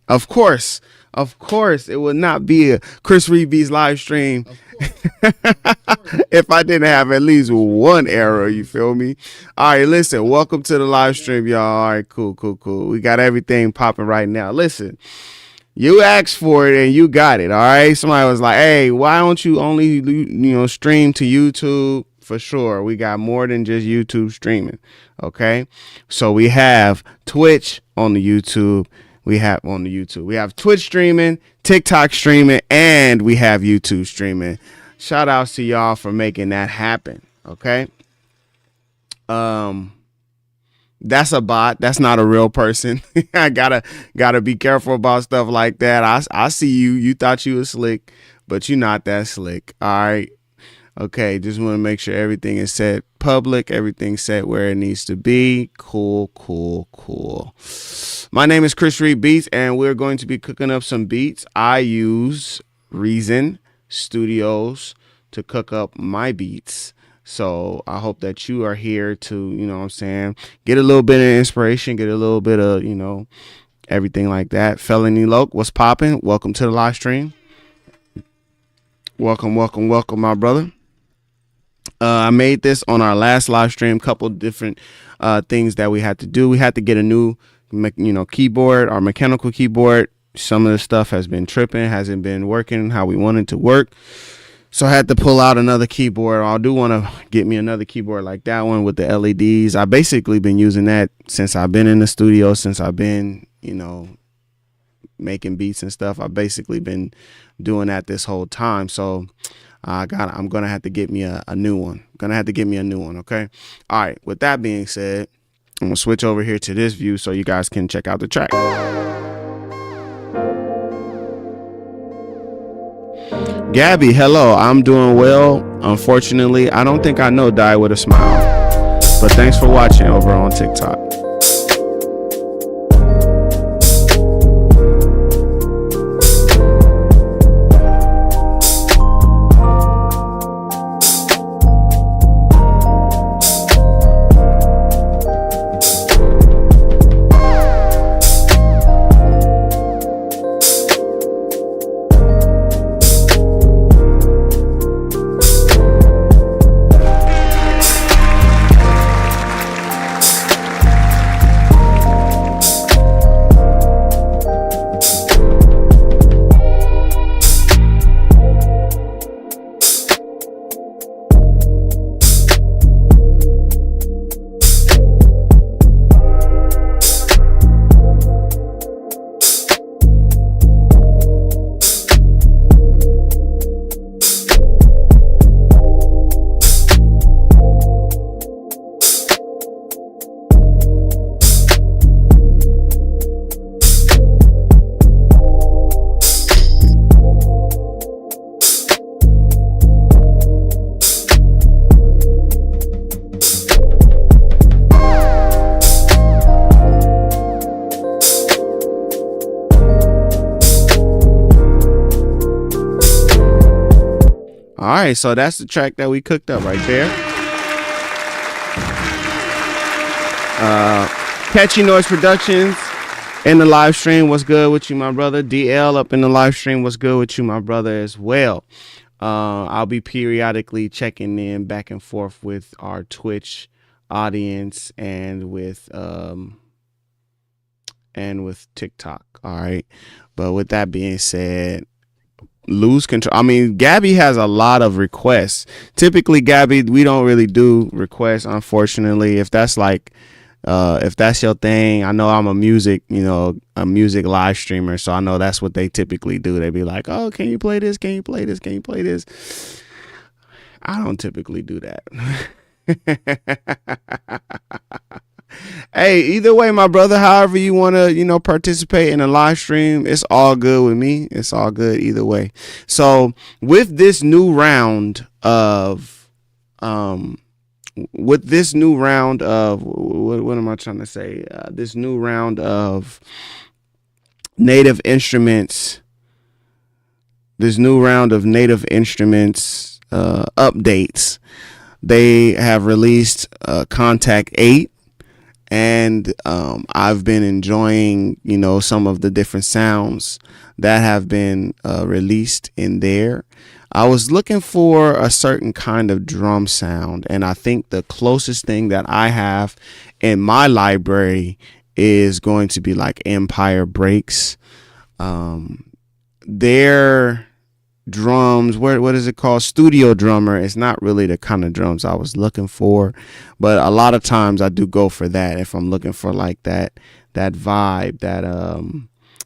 Of course. Of course, it would not be a Chris Reed Beats live stream if I didn't have at least one error. You feel me? All right, listen. Welcome to the live stream, y'all. All right, cool, cool, cool. We got everything popping right now. Listen, you asked for it and you got it. All right. Somebody was like, "Hey, why don't you only stream to YouTube?" For sure, we got more than just YouTube streaming. Okay, so we have Twitch on the YouTube. We have Twitch streaming, TikTok streaming, and we have YouTube streaming. Shout outs to y'all for making that happen. Okay. That's a bot. That's not a real person. I gotta be careful about stuff like that. I see you. You thought you was slick, but you're not that slick. All right. Okay. Just want to make sure everything is set public. Everything's set where it needs to be. Cool, cool, cool. My name is Chris Reed Beats, and we're going to be cooking up some beats. I use Reason Studios to cook up my beats. So I hope that you are here to, what I'm saying, get a little bit of inspiration, get a little bit of, everything like that. Felony Loke, what's popping? Welcome to the live stream. Welcome, welcome, welcome, my brother. I made this on our last live stream, couple different things that we had to do. We had to get a new, keyboard, our mechanical keyboard. Some of the stuff has been tripping, hasn't been working how we wanted to work. So I had to pull out another keyboard. I do want to get me another keyboard like that one with the LEDs. I basically been using that since I've been in the studio, since I've been, making beats and stuff. I've basically been doing that this whole time. So I'm going to have to get me a new one. Okay. All right. With that being said, I'm going to switch over here to this view so you guys can check out the track. Gabby, hello. I'm doing well. Unfortunately, I don't think I know Die With A Smile. But thanks for watching over on TikTok. All right, so that's the track that we cooked up right there. Catchy Noise Productions in the live stream. What's good with you, my brother? DL up in the live stream. What's good with you, my brother, as well? I'll be periodically checking in back and forth with our Twitch audience and with TikTok. All right, but with that being said, lose control. I mean, Gabby has a lot of requests. Typically, Gabby, we don't really do requests, unfortunately. If that's your thing, I know I'm a music live streamer, so I know that's what they typically do. They be like, "Oh, can you play this? Can you play this? Can you play this?" I don't typically do that. Hey, either way, my brother, however you want to, participate in a live stream, it's all good with me. It's all good either way. So with this new round of, what am I trying to say? This new round of native instruments, updates, they have released Contact 8. and I've been enjoying, some of the different sounds that have been released in there. I was looking for a certain kind of drum sound, and I think the closest thing that I have in my library is going to be like Empire Breaks. Their drums, what is it called? Studio drummer. It's not really the kind of drums I was looking for, but a lot of times I do go for that if I'm looking for like that vibe, that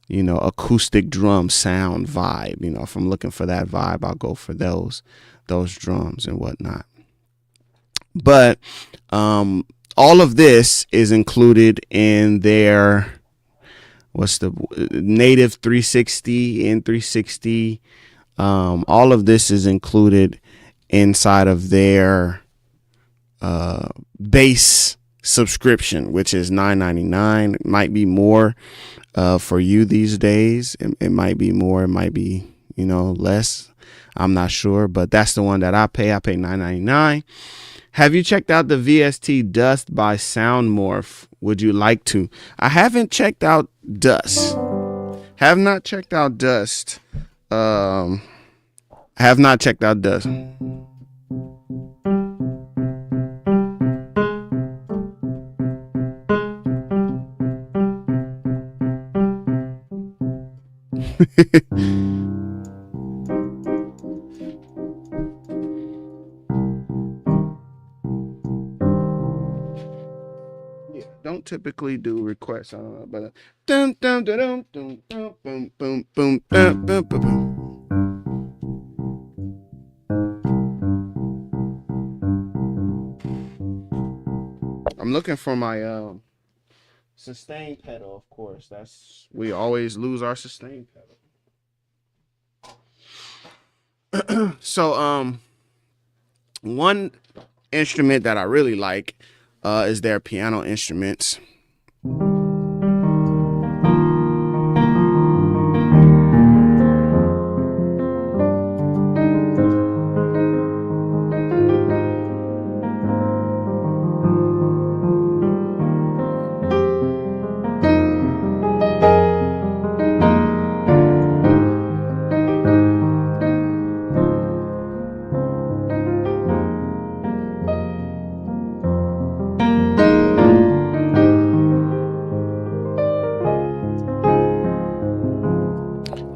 acoustic drum sound vibe. If I'm looking for that vibe, I'll go for those drums and whatnot. But all of this is included in their native 360 and 360. All of this is included inside of their base subscription, which is $9.99. It might be more for you these days. It might be more. It might be less. I'm not sure, but that's the one that I pay. I pay $9.99. Have you checked out the VST Dust by Soundmorph? Would you like to? I haven't checked out Dust. Have not checked out Dust. Have not checked out Dust. Don't typically do requests. I don't know, but dum dum dum dum dum boom boom boom boom boom boom. I'm looking for my sustain pedal, of course. We always lose our sustain pedal. So one instrument that I really like is their piano instruments.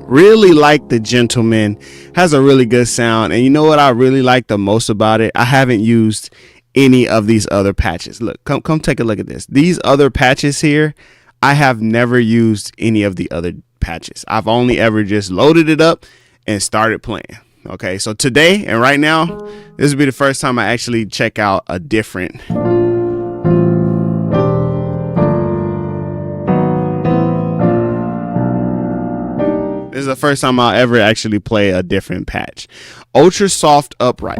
Really like the Gentleman. Has a really good sound. And you know what I really like the most about it? I haven't used any of these other patches. Look, come take a look at this. These other patches here, I have never used any of the other patches. I've only ever just loaded it up and started playing. Okay, so today and right now, this will be the first time I actually check out a different. This is the first time I'll ever actually play a different patch. Ultra Soft Upright.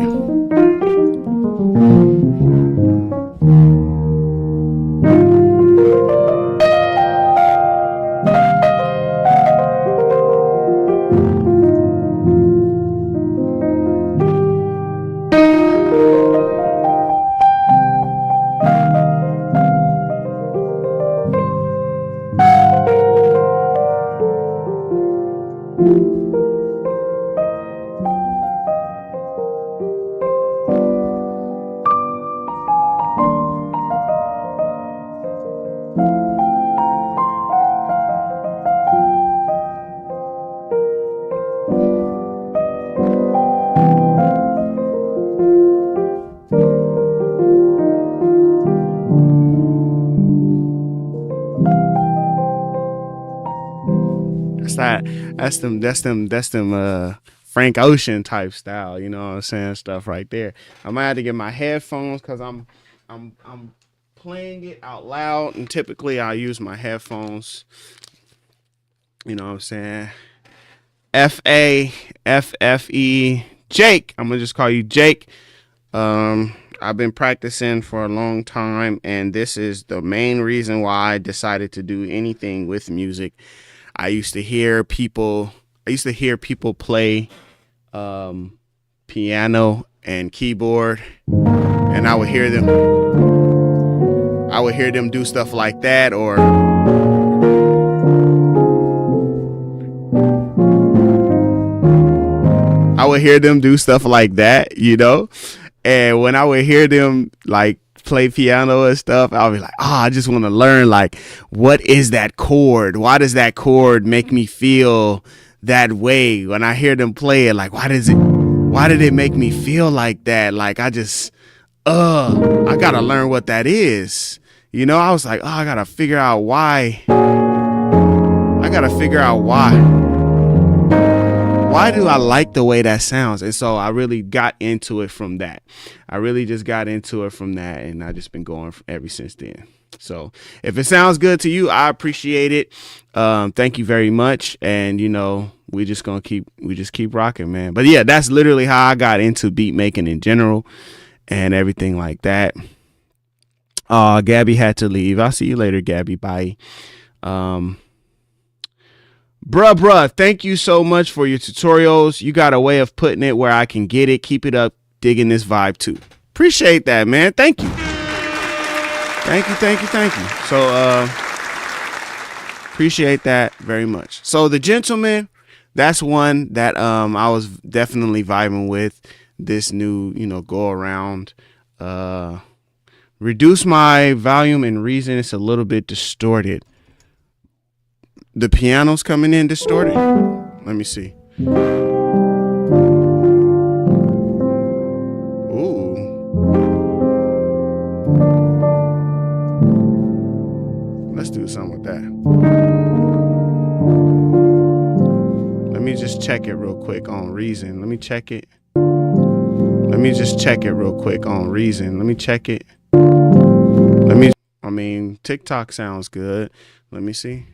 That's them Frank Ocean type style, you know what I'm saying, stuff right there. I might have to get my headphones because I'm playing it out loud, and typically I use my headphones, you know what I'm saying. FAFFE Jake, I'm gonna just call you Jake. I've been practicing for a long time, and this is the main reason why I decided to do anything with music. I used to hear people play piano and keyboard, and I would hear would hear them do stuff like that, or I would hear them do stuff like that, you know. And when I would hear them like play piano and stuff, I'll be like, oh, I just want to learn, like, what is that chord? Why does that chord make me feel that way when I hear them play it? Like, why did it make me feel like that? Like, I gotta learn what that is. You know, I was like, oh, I gotta figure out why. Why do I like the way that sounds? And so I really got into it from that. I really just got into it from that, and I just been going ever since then. So if it sounds good to you, I appreciate it. Thank you very much. And you know, we just keep rocking, man. But yeah, that's literally how I got into beat making in general and everything like that. Gabby had to leave. I'll see you later, Gabby. Bye. Bruh, thank you so much for your tutorials. You got a way of putting it where I can get it. Keep it up. Digging this vibe too. Appreciate that, man. Thank you. So, appreciate that very much. So the Gentleman, that's one that I was definitely vibing with. This new, you know, go around. Reduce my volume and reason. It's a little bit distorted. The piano's coming in distorted. Let me see. Ooh. Let's do something with that. Let me just check it real quick on reason. Let me check it. I mean, TikTok sounds good. Let me see.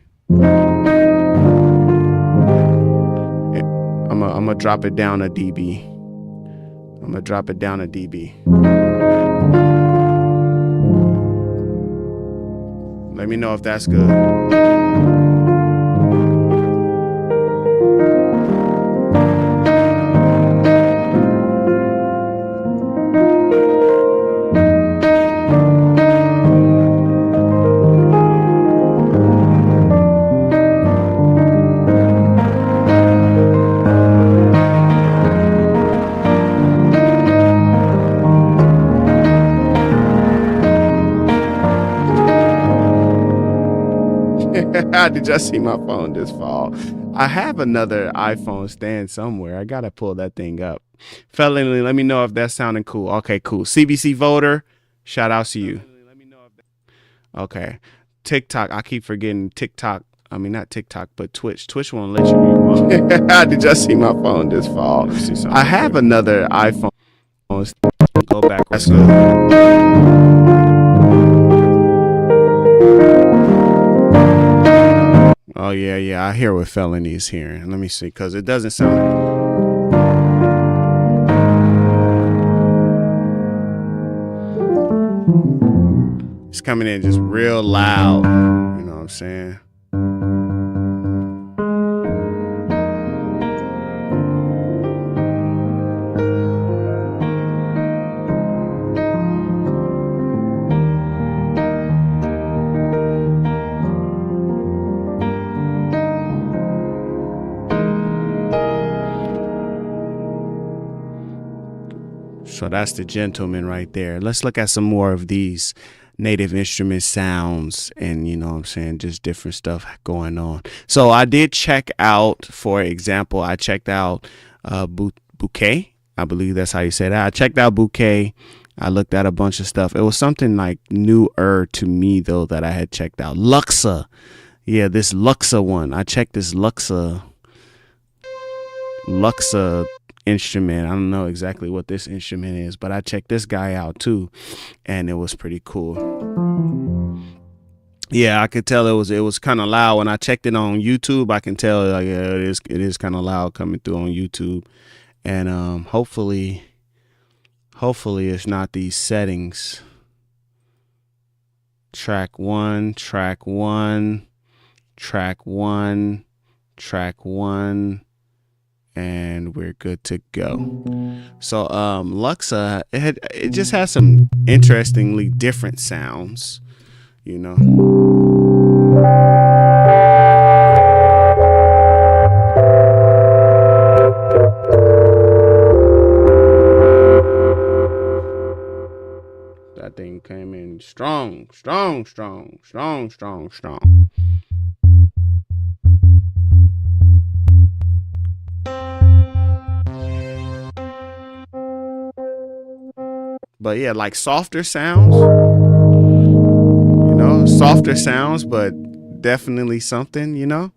I'm gonna drop it down a dB. Let me know if that's good. Did y'all see my phone just fall? I have another iPhone stand somewhere. I gotta pull that thing up. Felony, let me know if that's sounding cool. Okay, cool. CBC voter, shout out to you. Okay. TikTok, I keep forgetting TikTok. I mean, not TikTok, but Twitch. Twitch won't let you. Did y'all see my phone just fall? I have another iPhone. Go back. That's good. Oh, yeah. I hear what Felony is hearing. Let me see, because it doesn't sound. It's coming in just real loud. You know what I'm saying? So that's the Gentleman right there. Let's look at some more of these native instrument sounds and, you know what I'm saying, just different stuff going on. So I did check out, for example, I checked out Bouquet. I believe that's how you say that. I checked out Bouquet. I looked at a bunch of stuff. It was something like newer to me, though, that I had checked out. Luxa. Yeah, this Luxa one. I checked this Luxa instrument. I don't know exactly what this instrument is, but I checked this guy out too, and it was pretty cool. Yeah, I could tell it was kind of loud when I checked it on YouTube. I can tell, like, yeah, it is kind of loud coming through on YouTube, and hopefully it's not these settings. Track one. And we're good to go. So Luxa, it just has some interestingly different sounds. you know. That thing came in strong, strong, strong, strong, strong, strong. But yeah, like softer sounds, you know, softer sounds, but definitely something, you know.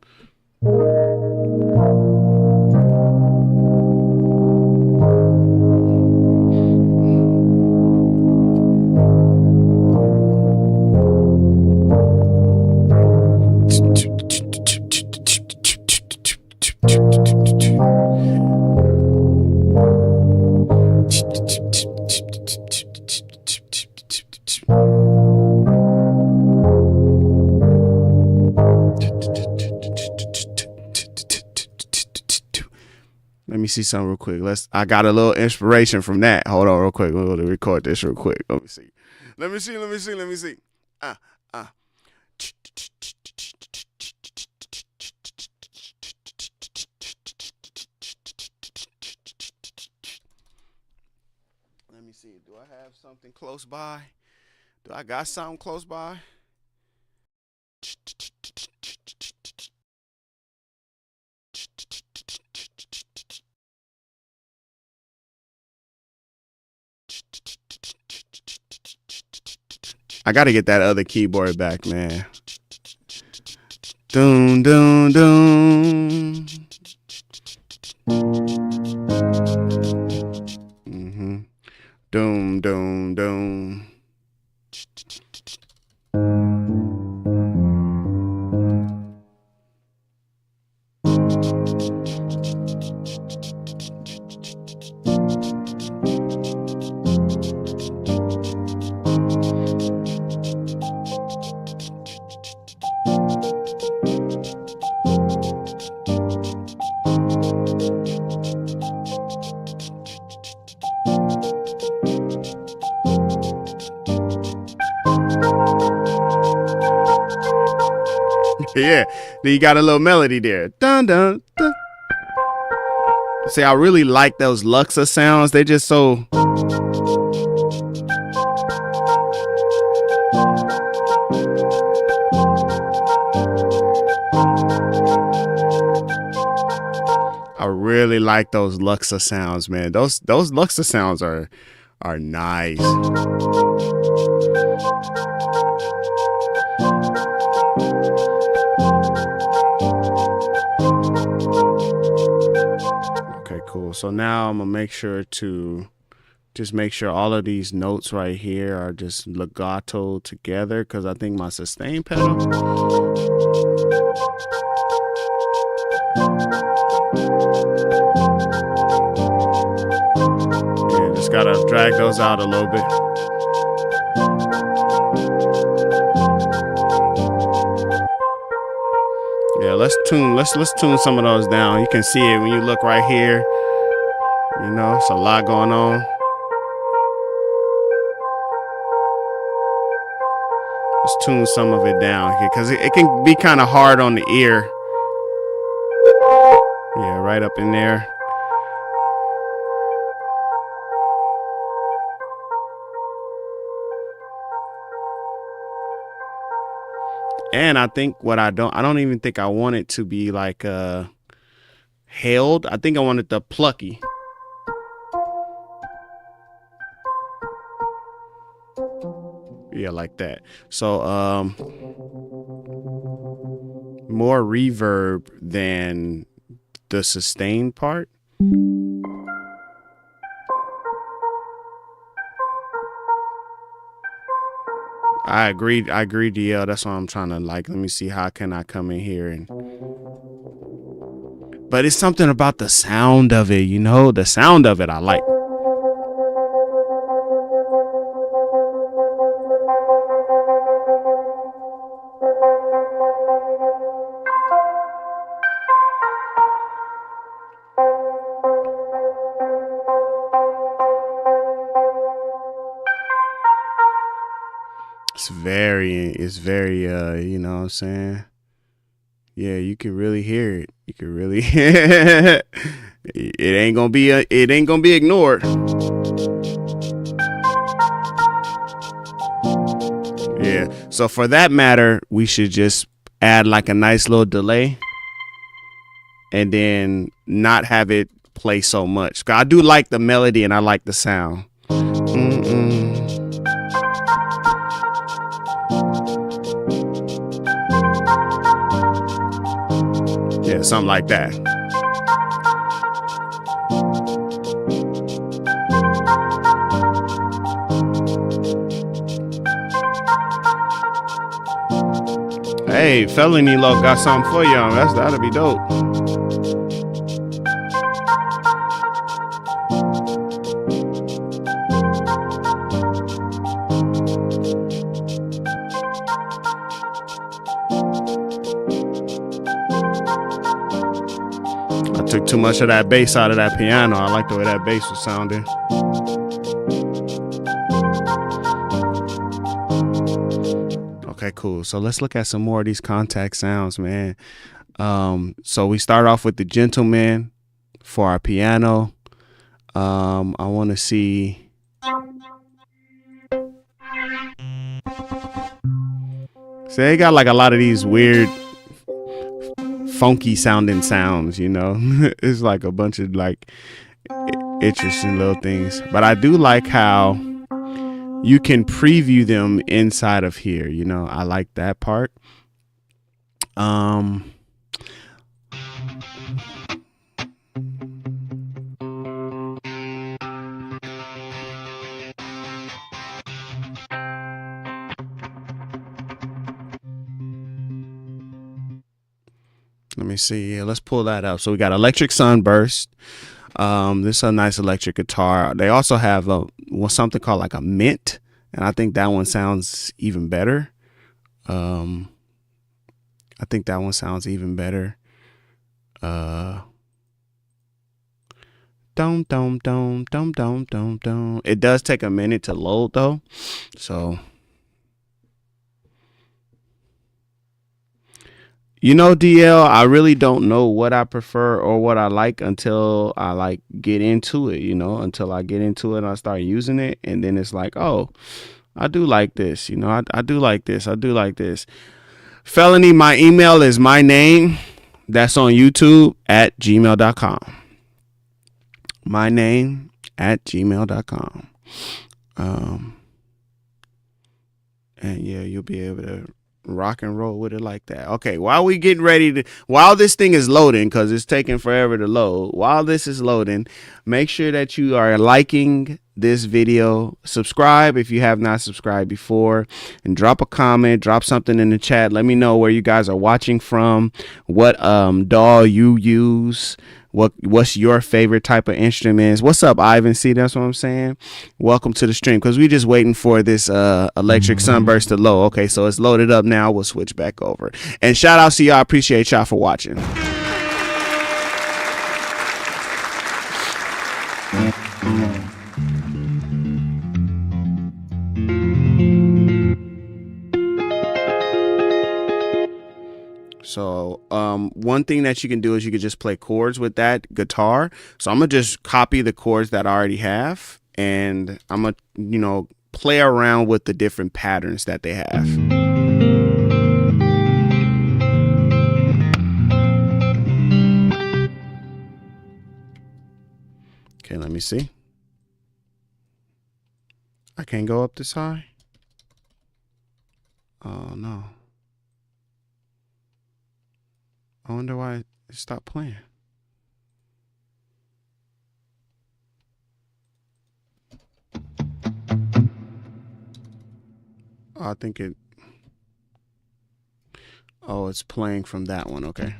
Let me see something real quick. I got a little inspiration from that. Hold on real quick. We're going to record this real quick. Let me see. Let me see. Let me see. Let me see. Let me see. Do I have something close by? Do I got something close by? I gotta get that other keyboard back, man. Doom, doom, doom. Doom, doom, doom. Yeah, then you got a little melody there. Dun, dun, dun. See, I really like those Luxa sounds. They just so... I really like those Luxa sounds, man. Those Luxa sounds are nice. Okay, cool. So now I'm gonna make sure to just make sure all of these notes right here are just legato together, because I think my sustain pedal. Yeah, just gotta drag those out a little bit. Yeah, let's tune some of those down. You can see it when you look right here. You know, it's a lot going on. Let's tune some of it down here, because it can be kind of hard on the ear. Yeah, right up in there. And I think I don't even think I want it to be like held. I think I want it to plucky. Yeah, like that. So more reverb than the sustain part. I agree, DL. That's what I'm trying to like. Let me see, how can I come in here and... But it's something about the sound of it, you know? The sound of it I like. It's very you know what I'm saying? Yeah, you can really hear it. You can really it ain't gonna be ignored. Yeah. So for that matter, we should just add like a nice little delay and then not have it play so much. 'Cause I do like the melody and I like the sound. Yeah, something like that. Hey, Felony Low got something for y'all. That'll be dope. I took too much of that bass out of that piano. I like the way that bass was sounding. Okay, cool. So let's look at some more of these contact sounds, man. So we start off with the Gentleman for our piano. I want to see. So they got like a lot of these weird, funky sounding sounds, you know. It's like a bunch of like interesting little things. But I do like how you can preview them inside of here, you know. I like that part. Let me see. Yeah, let's pull that up. So we got Electric Sunburst. This is a nice electric guitar. They also have something called like a Mint, and I think that one sounds even better. I think that one sounds even better. Dum dum dum dum dum dum dum. It does take a minute to load though, so. You know, DL, I really don't know what I prefer or what I like until I like get into it, you know, until I get into it and I start using it. And then it's like, oh, I do like this, you know, I do like this. I do like this. Felony, my email is my name. That's on YouTube at gmail.com. My name at gmail.com. And yeah, you'll be able to rock and roll with it like that. Okay, while this thing is loading, because it's taking forever to load, while this is loading, make sure that you are liking this video, subscribe if you have not subscribed before, and drop a comment, drop something in the chat. Let me know where you guys are watching from, what DAW you use, what's your favorite type of instruments. What's up, Ivan? See, that's what I'm saying. Welcome to the stream, because we just waiting for this Electric Sunburst to load. Okay, so it's loaded up now. We'll switch back over, and shout out to y'all. Appreciate y'all for watching. So one thing that you can do is you can just play chords with that guitar. So I'm gonna just copy the chords that I already have, and I'm gonna, you know, play around with the different patterns that they have. Okay, let me see. I can't go up this high. Oh no. I wonder why it stopped playing. Oh, I think it. Oh, it's playing from that one. Okay.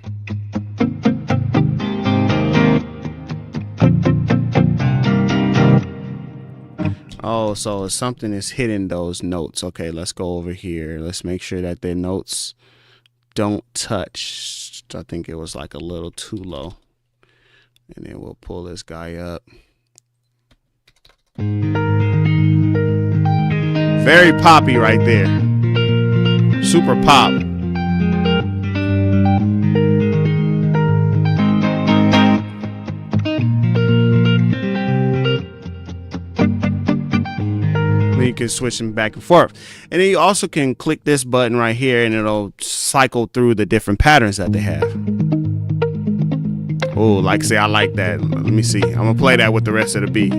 Oh, so something is hitting those notes. Okay, let's go over here. Let's make sure that their notes don't touch. I think it was like a little too low. And then we'll pull this guy up. Very poppy right there. Super pop. You can switch them back and forth, and then you also can click this button right here and it'll cycle through the different patterns that they have. Oh, like say I like that. Let me see, I'm gonna play that with the rest of the beat.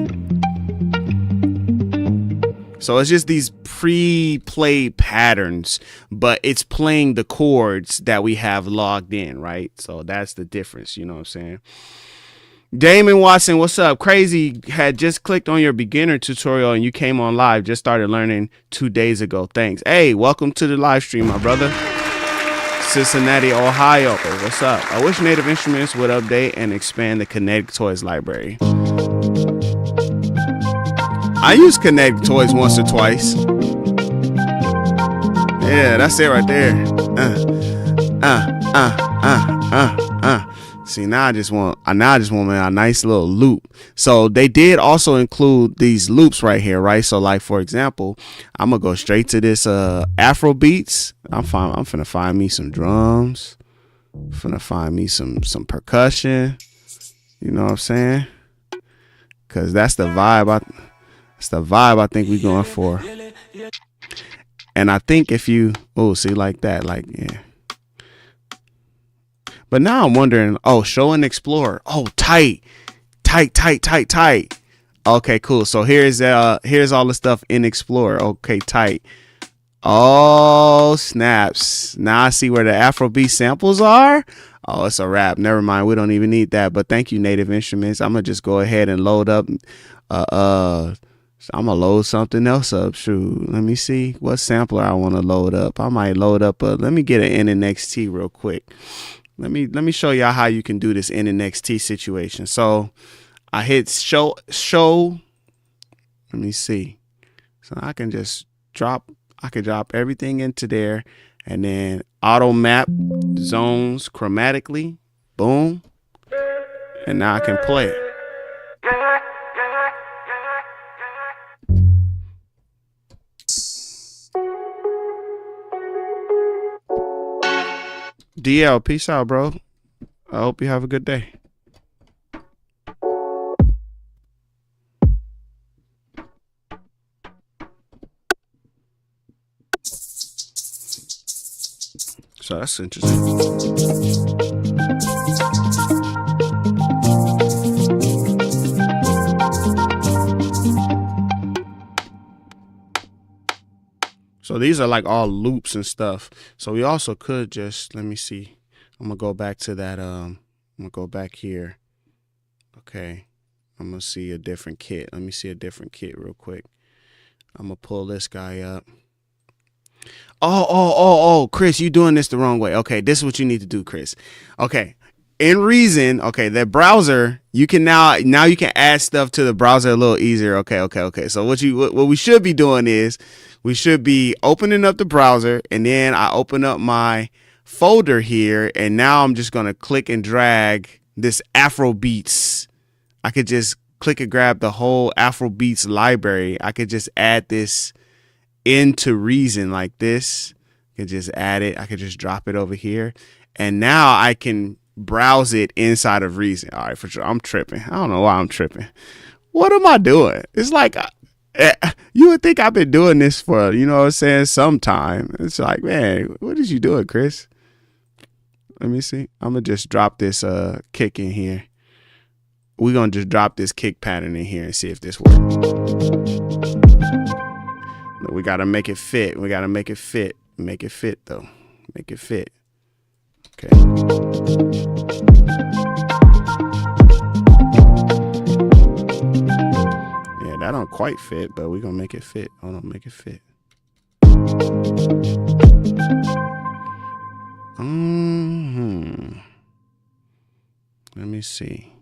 So it's just these pre-played patterns, but it's playing the chords that we have logged in, right? So that's the difference, you know what I'm saying? Damon Watson, what's up? Crazy had just clicked on your beginner tutorial and you came on live. Just started learning 2 days ago. Thanks. Hey, welcome to the live stream, my brother. Cincinnati, Ohio. What's up? I wish Native Instruments would update and expand the Kinetic Toys library. I use Kinetic Toys once or twice. Yeah, that's it right there. See, now I just want a nice little loop. So they did also include these loops right here, right? So like, for example, I'm gonna go straight to this Afro beats. I'm finna find me some drums. Finna find me some percussion. You know what I'm saying? Cause that's the vibe I think we're going for. And I think if you see like that, like yeah. But now I'm wondering, show and explore. Oh, tight. Okay, cool. So here's all the stuff in Explorer. Okay, tight. Oh, snaps. Now I see where the Afrobeat samples are. Oh, it's a wrap. Never mind. We don't even need that. But thank you, Native Instruments. I'm going to just go ahead and load up. I'm going to load something else up. Shoot. Let me see what sampler I want to load up. I might load up let me get an NNXT real quick. Let me show y'all how you can do this in an NXT situation. So I hit show. Let me see. So I can just drop everything into there and then auto map zones chromatically. Boom. And now I can play it. DL, peace out, bro. I hope you have a good day. So that's interesting. So these are like all loops and stuff. So we also could just, let me see. I'm gonna go back to that. I'm gonna go back here. Okay. I'm gonna see a different kit. Let me see a different kit real quick. I'm gonna pull this guy up. Oh, Chris, you doing this the wrong way. Okay, this is what you need to do, Chris. Okay. In Reason, okay, that browser, you can now you can add stuff to the browser a little easier. Okay. So what we should be doing is we should be opening up the browser, and then I open up my folder here, and now I'm just gonna click and drag this Afrobeats. I could just click and grab the whole Afrobeats library. I could just add this into Reason like this. I could just add it. I could just drop it over here, and now I can browse it inside of Reason. All right, for sure. I'm tripping. I don't know why I'm tripping. What am I doing? It's like you would think I've been doing this for, you know what I'm saying, some time. It's like, man, what is you doing, Chris? Let me see. I'm gonna just drop this kick in here. We're gonna just drop this kick pattern in here and see if this works. We gotta make it fit. We gotta make it fit. Make it fit though. Make it fit. Okay. Yeah, that don't quite fit, but we're gonna make it fit. Hold on, make it fit. Let me see.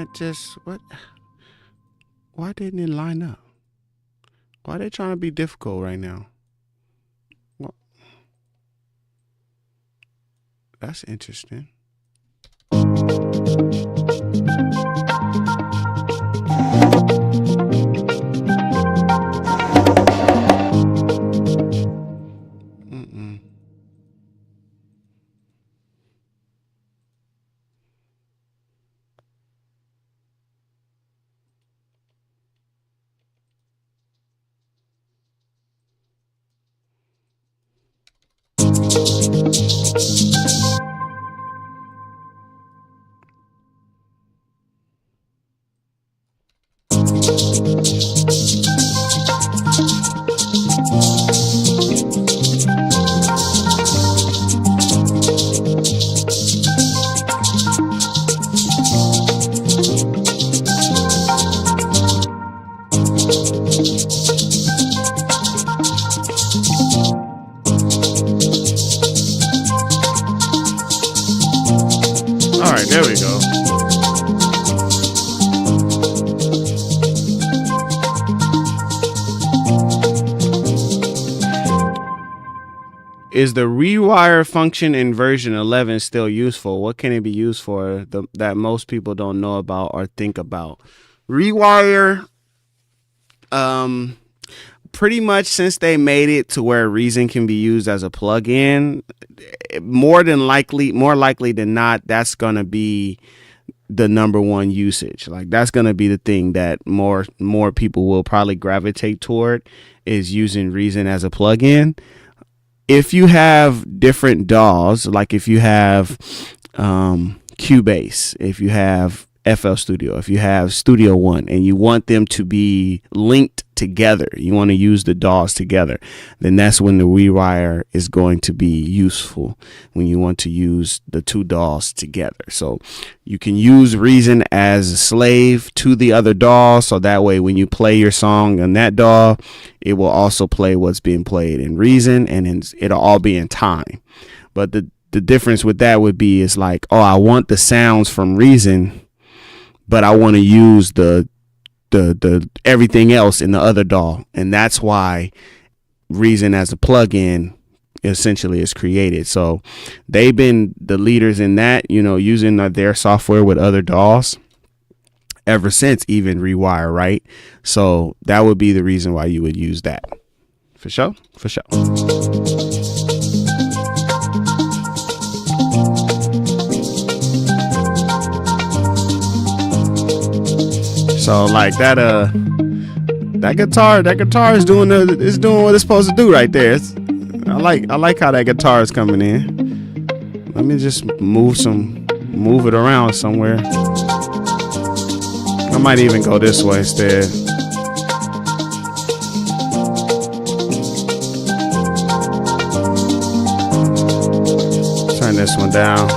that just what? Why didn't it line up? Why are they trying to be difficult right now? Well, that's interesting. All right, there we go. Is the rewire function in version 11 still useful? What can it be used for that most people don't know about or think about? Rewire, pretty much since they made it to where Reason can be used as a plugin, more likely than not, that's going to be the number one usage. Like that's going to be the thing that more people will probably gravitate toward, is using Reason as a plugin. If you have different DAWs, like if you have Cubase, if you have FL Studio, if you have Studio One, and you want them to be linked together, you want to use the DAWs together, then that's when the Rewire is going to be useful, when you want to use the two DAWs together. So you can use Reason as a slave to the other DAW, so that way when you play your song on that DAW, it will also play what's being played in Reason, and it'll all be in time. But the difference with that would be is like, oh, I want the sounds from Reason, but I want to use the everything else in the other DAW, and that's why Reason as a plugin essentially is created. So they've been the leaders in that, using their software with other DAWs ever since even Rewire, right? So that would be the reason why you would use that. For sure. So like that guitar is doing what it's supposed to do right there. I like how that guitar is coming in. Let me just move it around somewhere. I might even go this way instead. Turn this one down.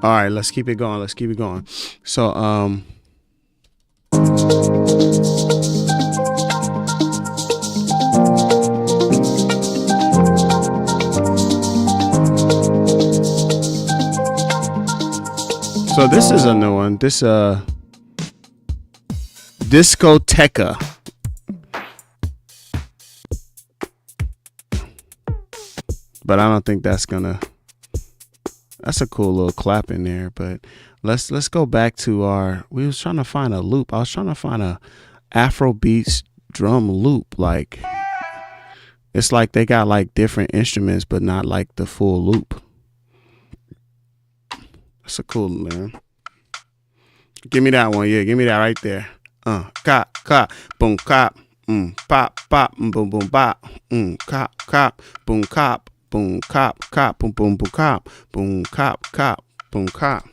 All right, let's keep it going. Let's keep it going. So, so this is a new one. This Discoteca. But I don't think that's gonna. That's a cool little clap in there. But let's go back to our. We was trying to find a loop. I was trying to find a Afrobeats drum loop. Like it's like they got like different instruments, but not like the full loop. That's a cool man. Give me that one. Yeah, give me that right there. Cop, cop, boom, cop, pop, pop, boom, boom, bop, cop, cop, boom, cop, boom, cop, cop, boom, boom, boom, cop, boom, cop, cop, boom, cop.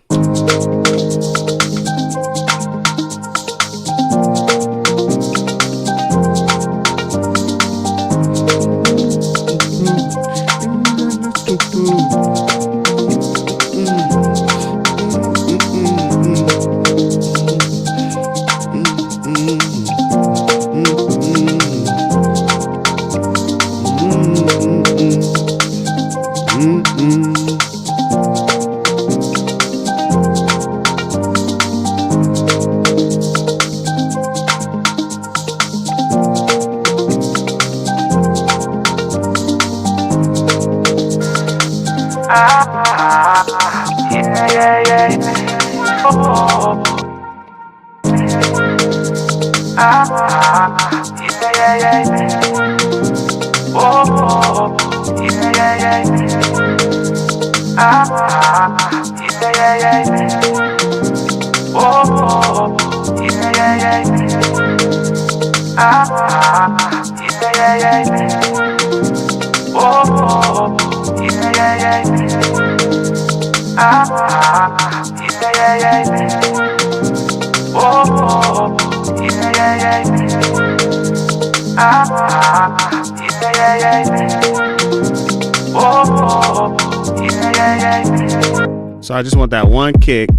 So I just want that one kick.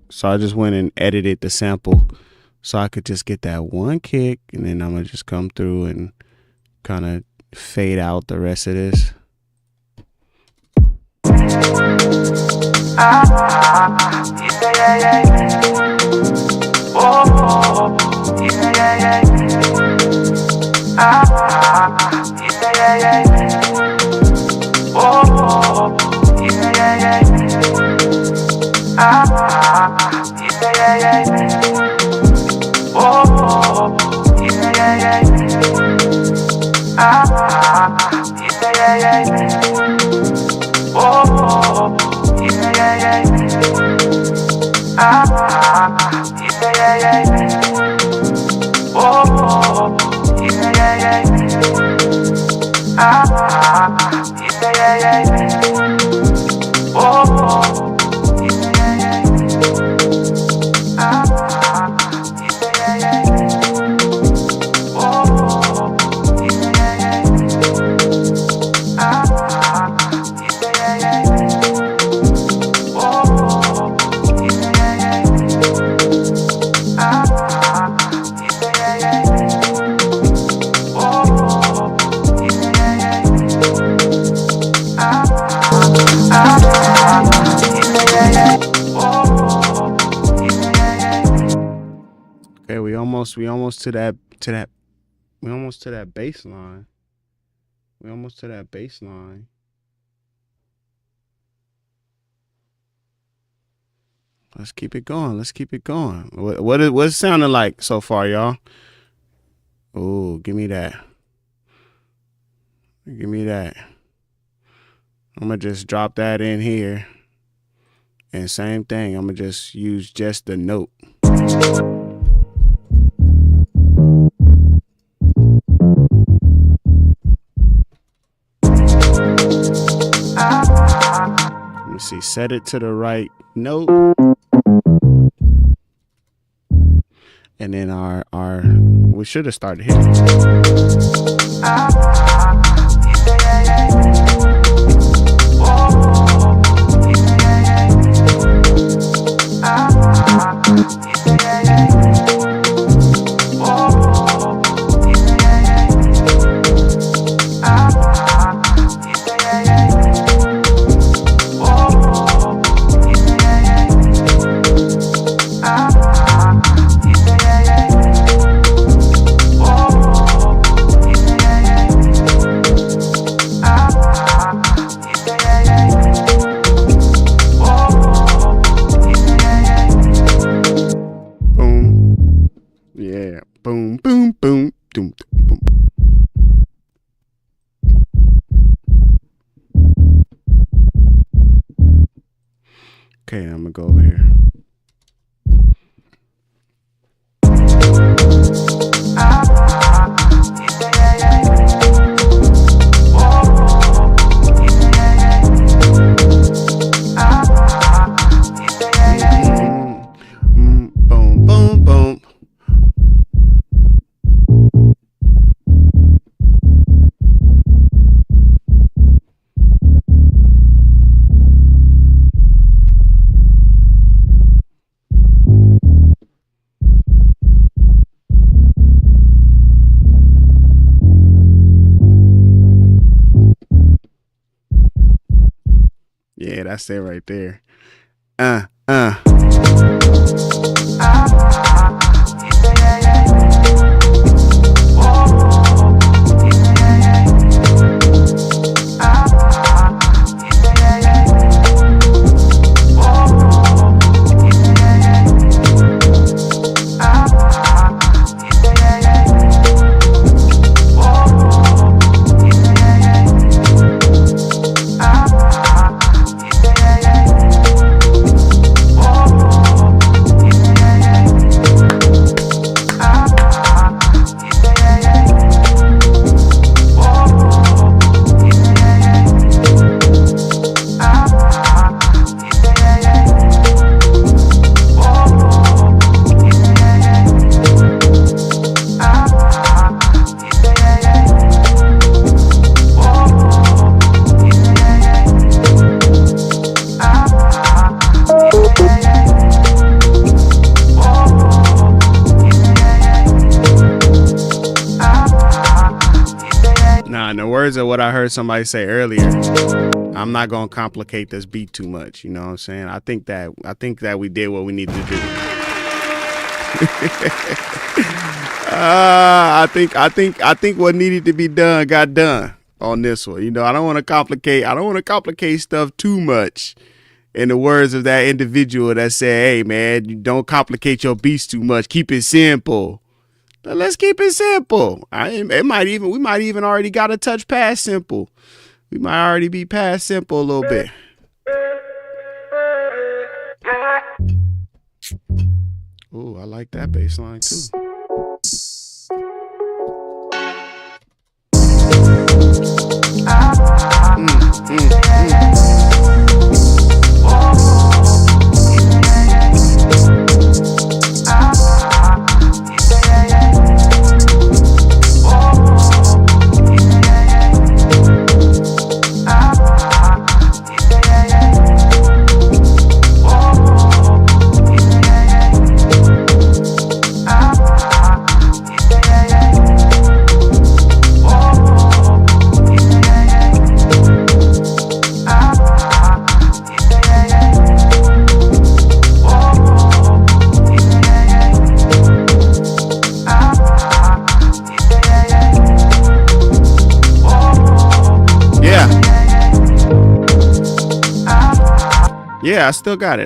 So I just went and edited the sample so I could just get that one kick, and then I'm gonna just come through and kind of fade out the rest of this. Okay, we almost to that bass line. We almost to that bass line. Let's keep it going. Let's keep it going. What's it sounding like so far, y'all? Oh, give me that. Give me that. I'm gonna just drop that in here. And same thing, I'm gonna just use just the note. Let me see, set it to the right note. And then we should have started hitting. Boom, boom, boom, boom, boom. Okay, I'm gonna go over here. Boom, boom, boom. Yeah, that's it right there. In the words of what I heard somebody say earlier, I'm not gonna complicate this beat too much. You know what I'm saying? I think that we did what we needed to do. I think what needed to be done got done on this one. You know, I don't want to complicate stuff too much. In the words of that individual that said, "Hey man, you don't complicate your beats too much. Keep it simple." Let's keep it simple. We might even already got a touch past simple. We might already be past simple a little bit. Ooh, I like that bass line too. Yeah, I still got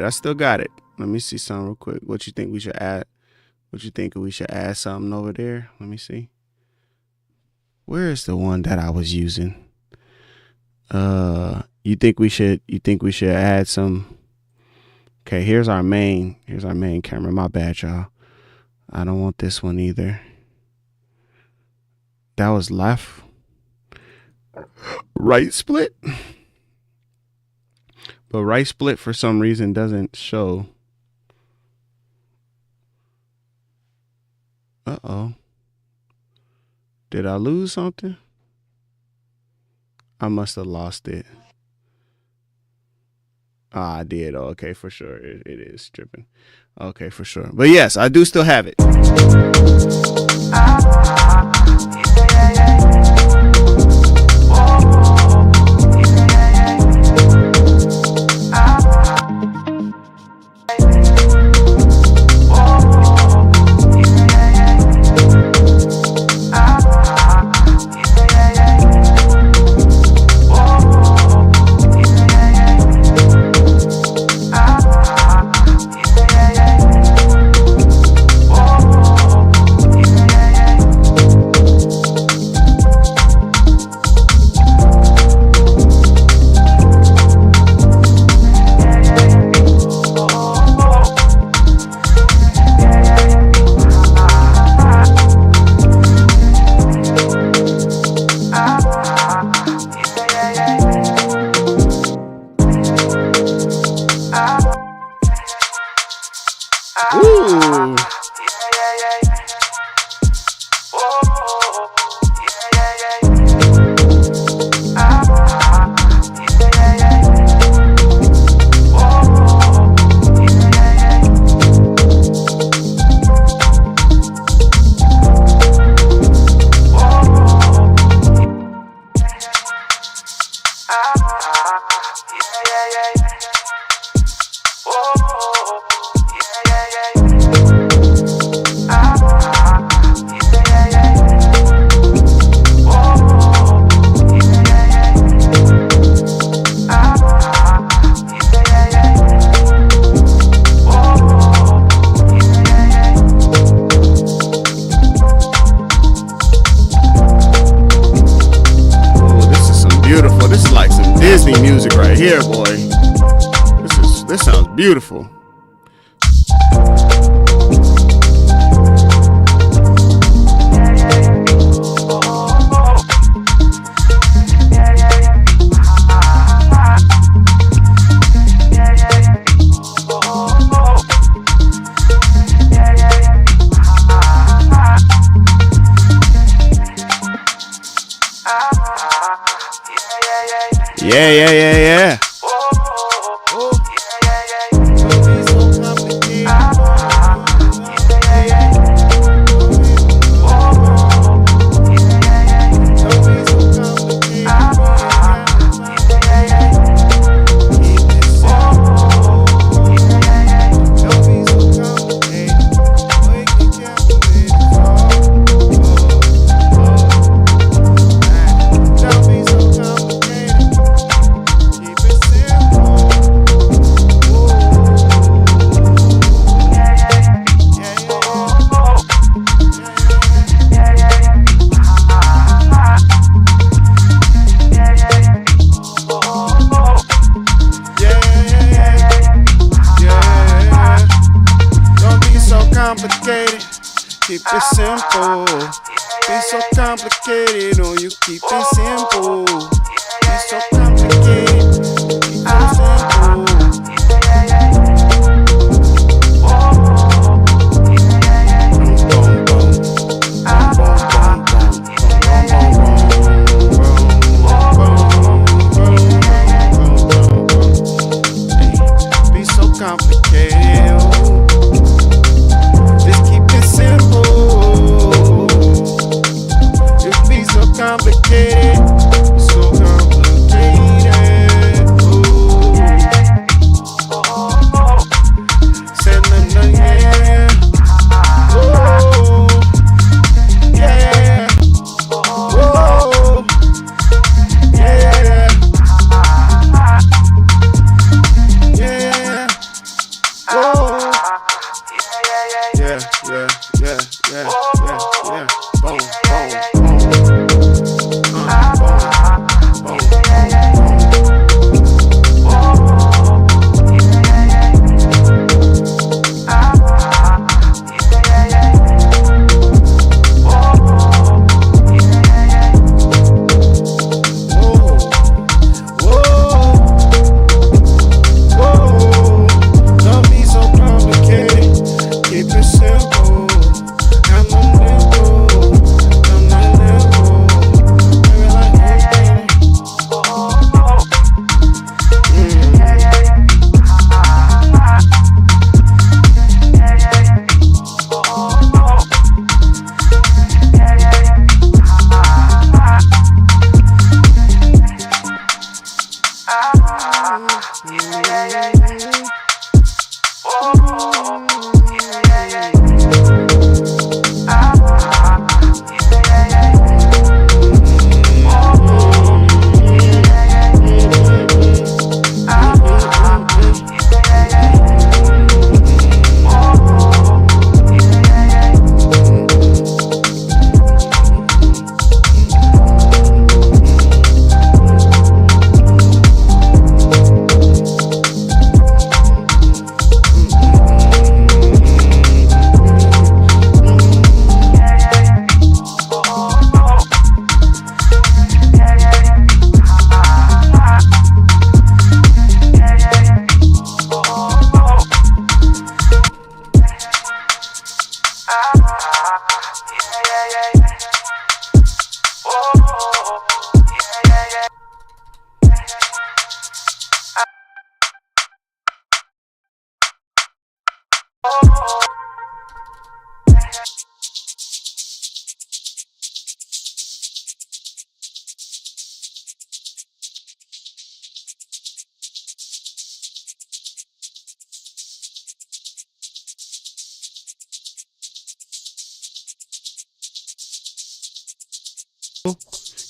it. Let me see something real quick. What you think we should add? What you think we should add something over there? Let me see. Where is the one that I was using? You think we should add some? Okay, here's our main camera. My bad, y'all. I don't want this one either. That was left. Right split. But right split for some reason doesn't show. Uh-oh. Did I lose something? I must have lost it. I did. Oh, okay, for sure. It is tripping. Okay, for sure. But yes, I do still have it. Ooh. Disney music right here, boy. This sounds beautiful. Yeah. Complicated, keep it simple. Be so complicated, oh, you keep it simple. Be so complicated, keep it simple. Be so complicated, oh. Complicated, so complicated. Oh, send them the yeah. Oh, yeah. Oh, yeah. Yeah. Oh, yeah. Boom, boom.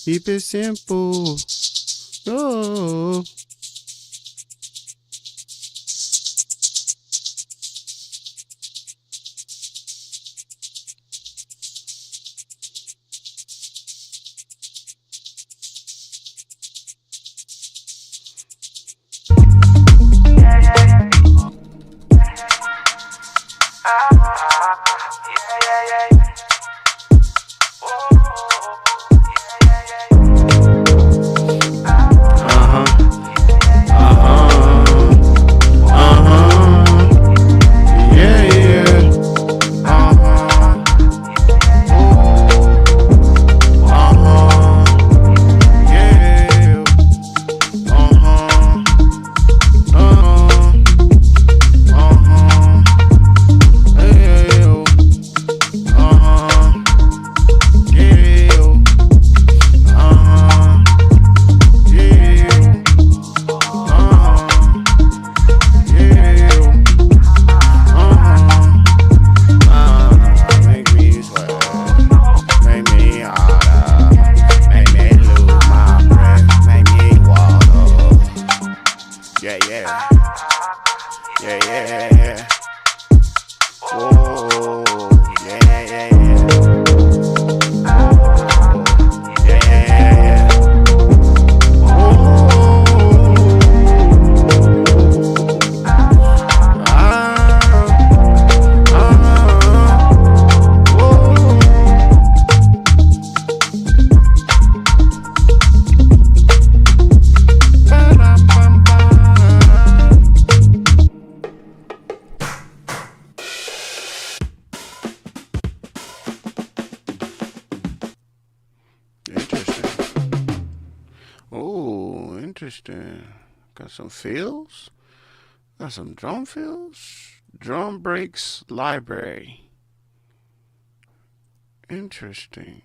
Keep it simple. Oh. Interesting. Got some fills. Got some drum fills. Drum breaks library. Interesting.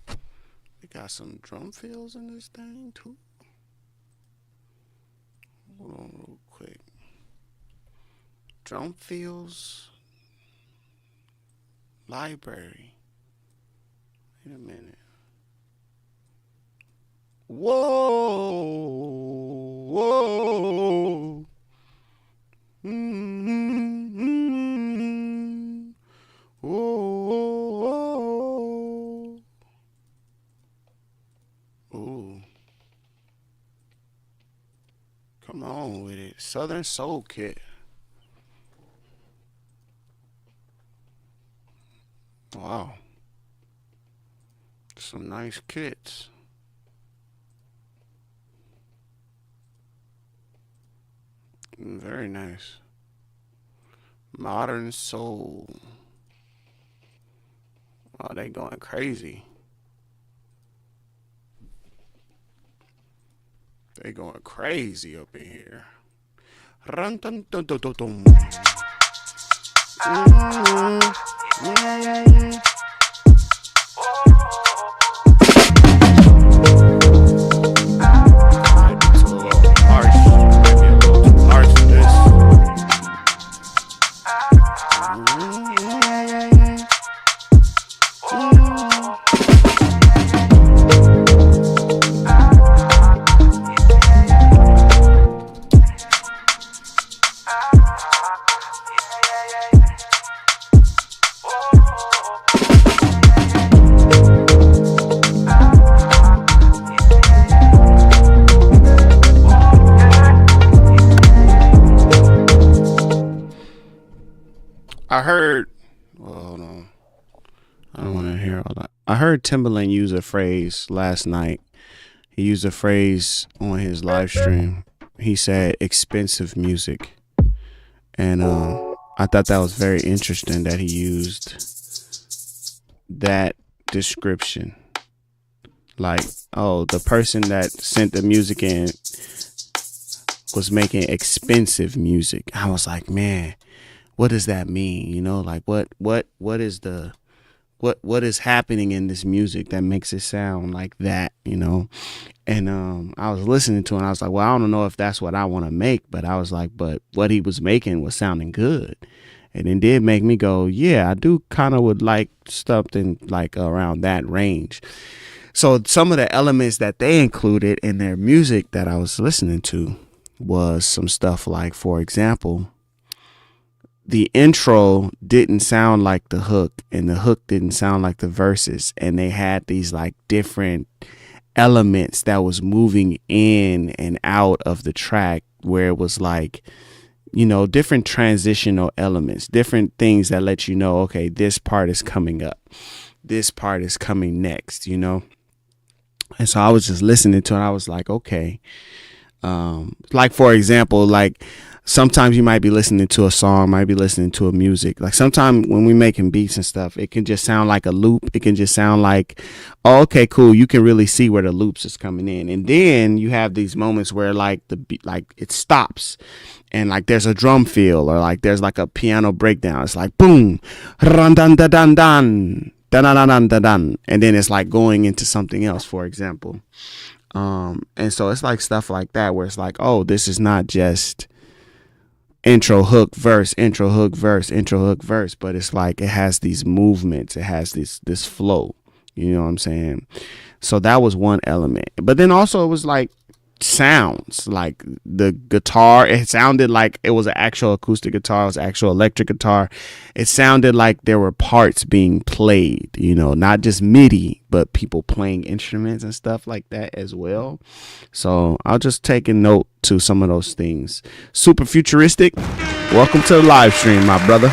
We got some drum fills in this thing too. Hold on real quick. Drum fills library. Wait a minute. Whoa, whoa. Mm-hmm. Whoa, whoa. Ooh. Come on with it. Southern Soul Kit. Wow. Some nice kits. Very nice. Modern Soul. Oh, they going crazy. They going crazy up in here. Run, dun, dun, dun, dun, dun. I heard, well, hold on. I don't want to hear all that. I heard Timbaland use a phrase last night. He used a phrase on his live stream. He said expensive music. And I thought that was very interesting that he used that description. Like, oh, the person that sent the music in was making expensive music. I was like, man, what does that mean? You know, like what is the what is happening in this music that makes it sound like that, you know? And I was listening to it and I was like, well, I don't know if that's what I want to make, but I was like, but what he was making was sounding good. And it did make me go, yeah, I do kind of would like something like around that range. So some of the elements that they included in their music that I was listening to was some stuff like, for example, the intro didn't sound like the hook and the hook didn't sound like the verses. And they had these like different elements that was moving in and out of the track where it was like, you know, different transitional elements, different things that let you know, okay, this part is coming up. This part is coming next, you know? And so I was just listening to it. I was like, okay. Like, for example, like sometimes you might be listening to a song, might be listening to a music. Like sometimes when we making beats and stuff, it can just sound like a loop. It can just sound like, oh, okay, cool. You can really see where the loops is coming in. And then you have these moments where like the beat, like it stops and like there's a drum fill or like there's like a piano breakdown. It's like boom, run dun dun dun dun. Dun, and then it's like going into something else, for example. And so it's like stuff like that where it's like, oh, this is not just intro hook verse, intro hook verse, intro hook verse, but it's like it has these movements, it has this flow, you know what I'm saying? So that was one element. But then also it was like sounds, like the guitar, it sounded like it was an actual acoustic guitar, it was actual electric guitar. It sounded like there were parts being played, you know, not just MIDI, but people playing instruments and stuff like that as well. So I'll just take a note to some of those things. Super futuristic, welcome to the live stream, my brother.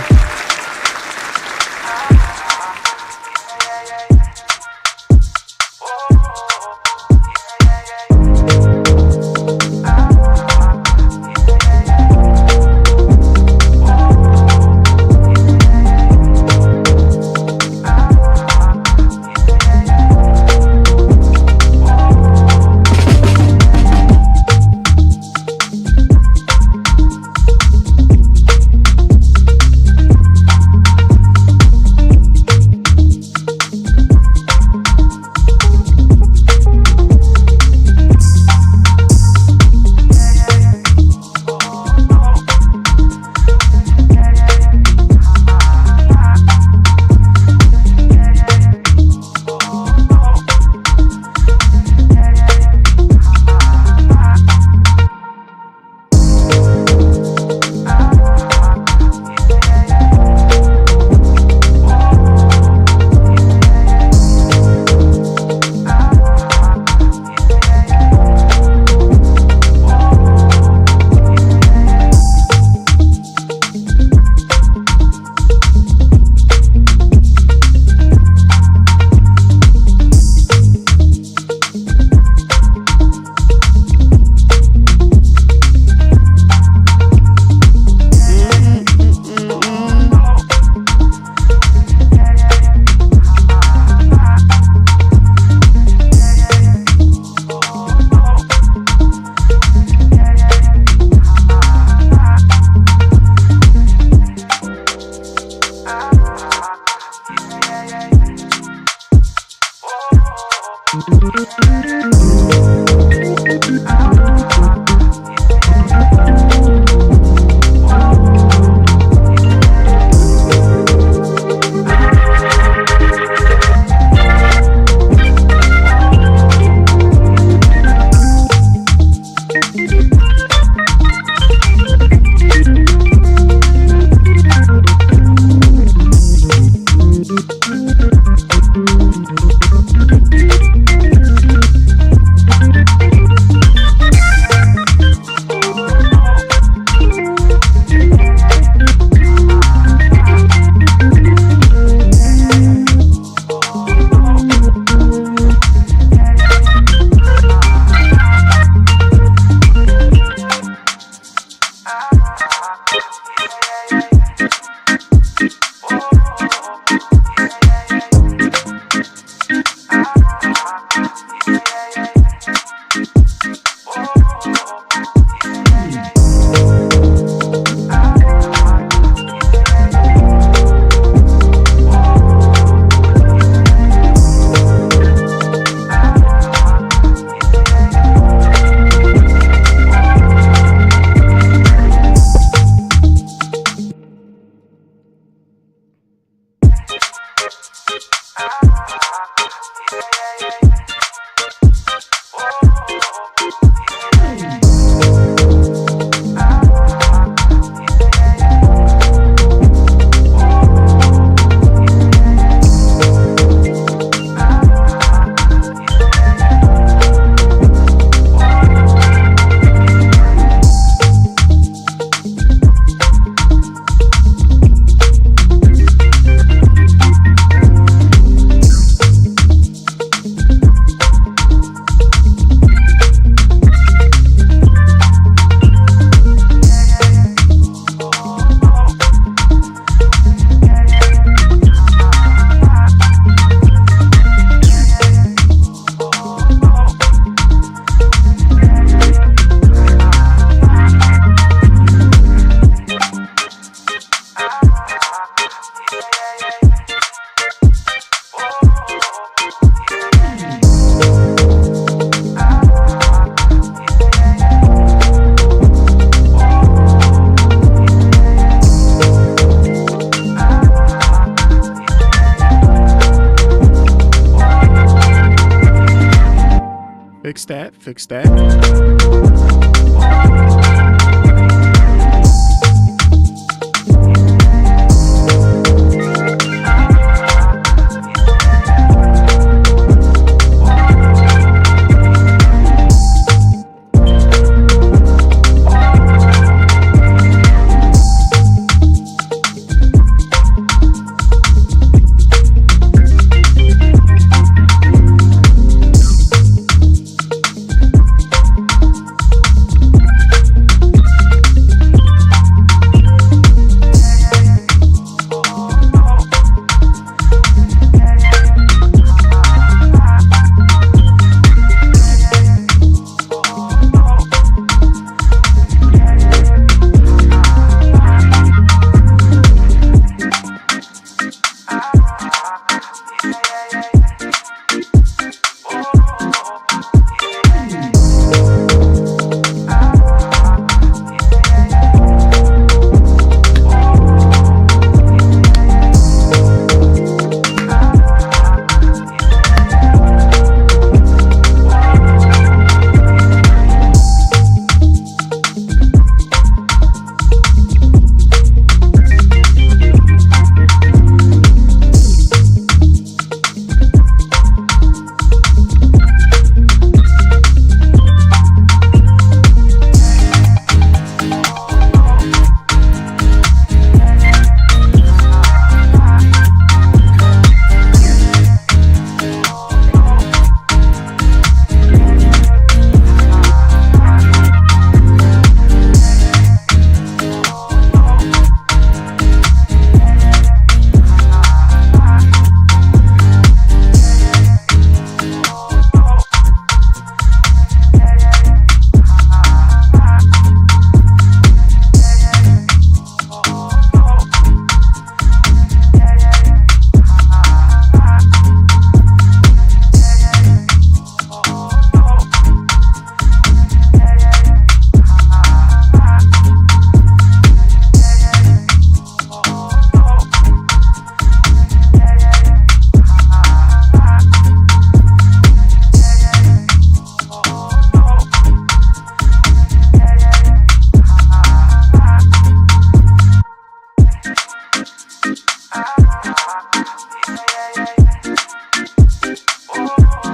Fix that.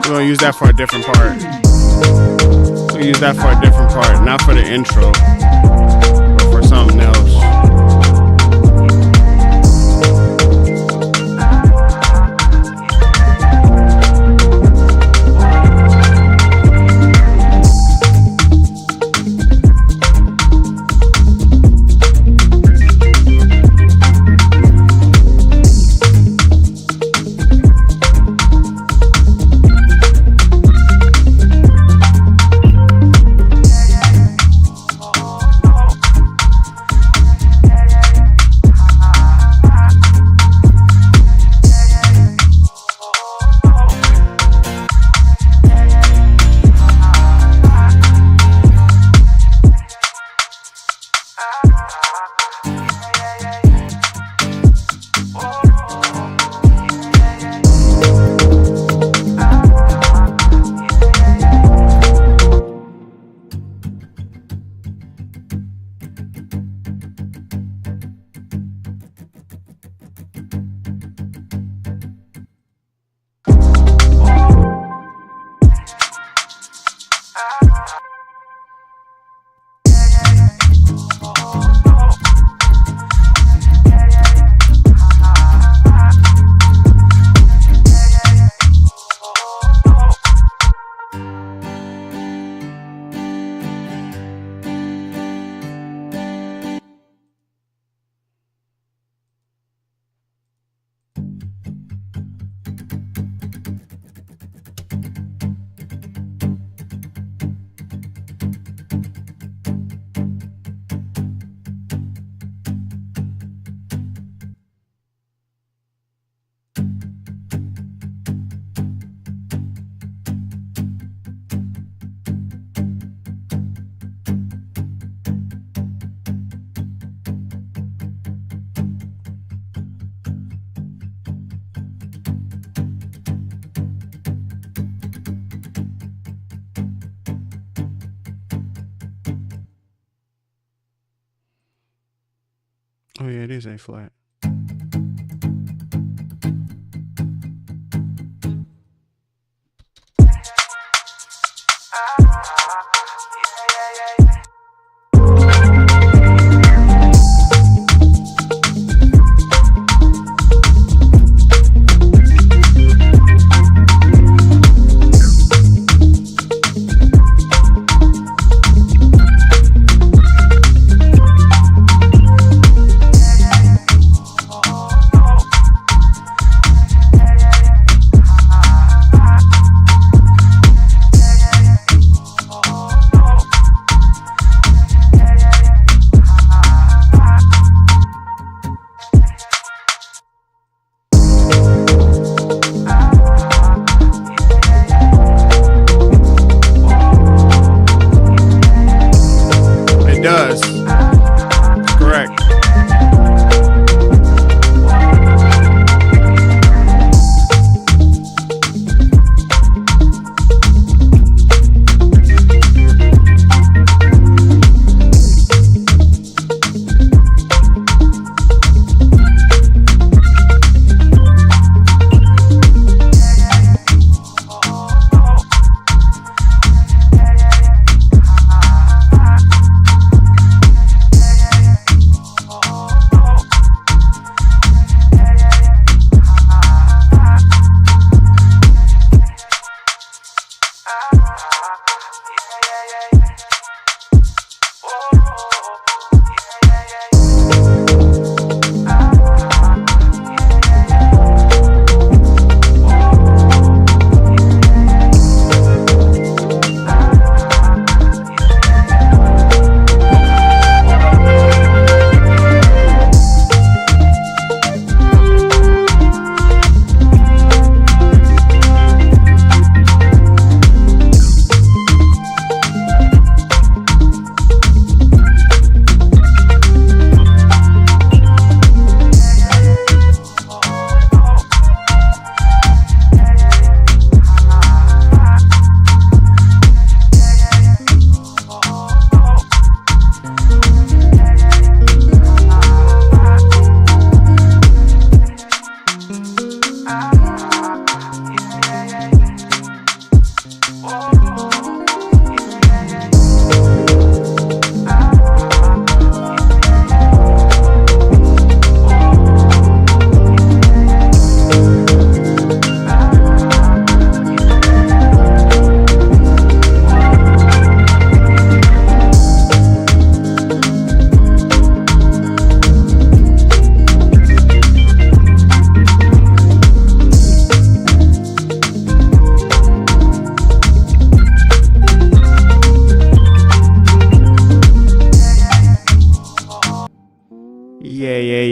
We're gonna use that for a different part. We'll use that for a different part, not for the intro, but for something else. Oh yeah, it is A flat. It does. Correct.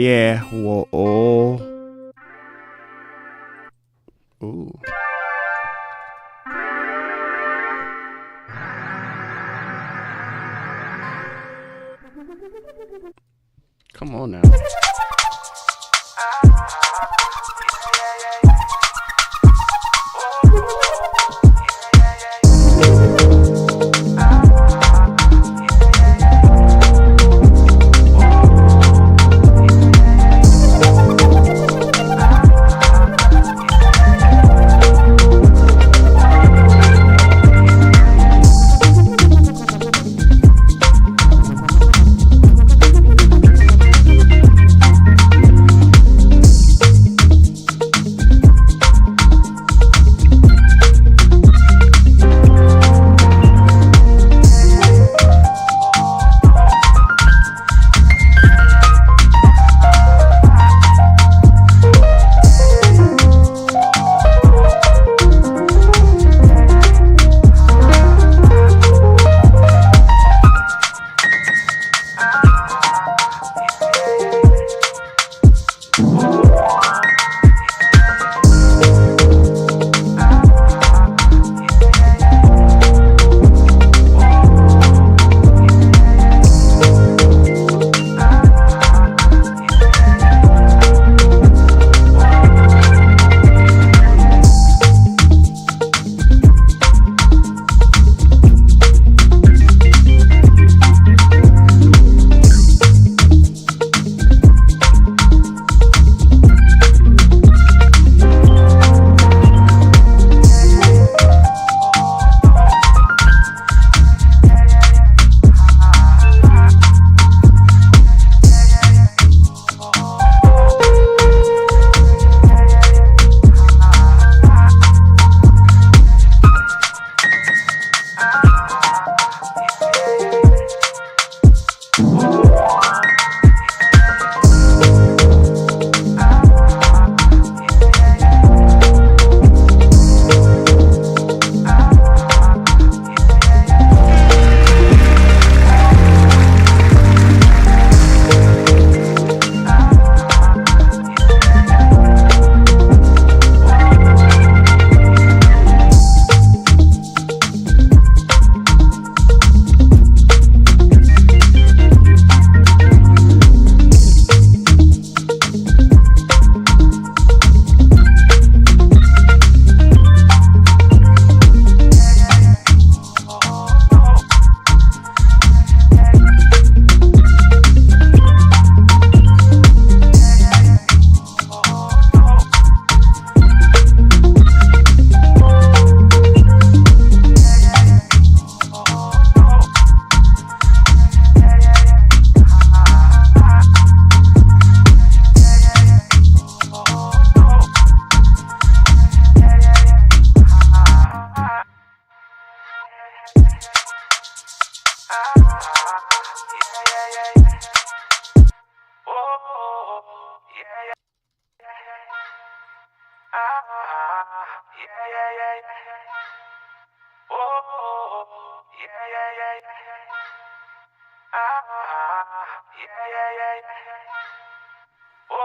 Yeah. Whoa. Oh. Ooh. Come on now.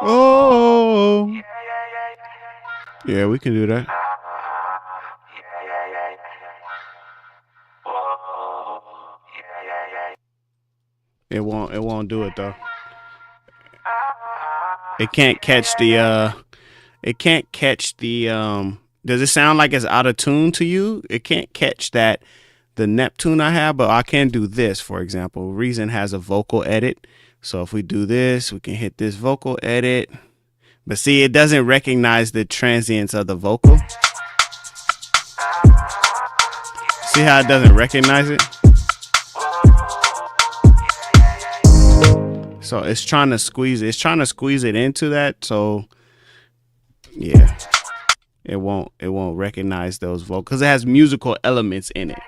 Oh, yeah, we can do that. It won't do it though. It can't catch the does it sound like it's out of tune to you? It can't catch that the Neptune I have, but I can do this, for example. Reason has a vocal edit. So if we do this, we can hit this vocal edit. But see, it doesn't recognize the transients of the vocal. See how it doesn't recognize it? So it's trying to squeeze it. It's trying to squeeze it into that. So yeah, it won't recognize those vocals because it has musical elements in it.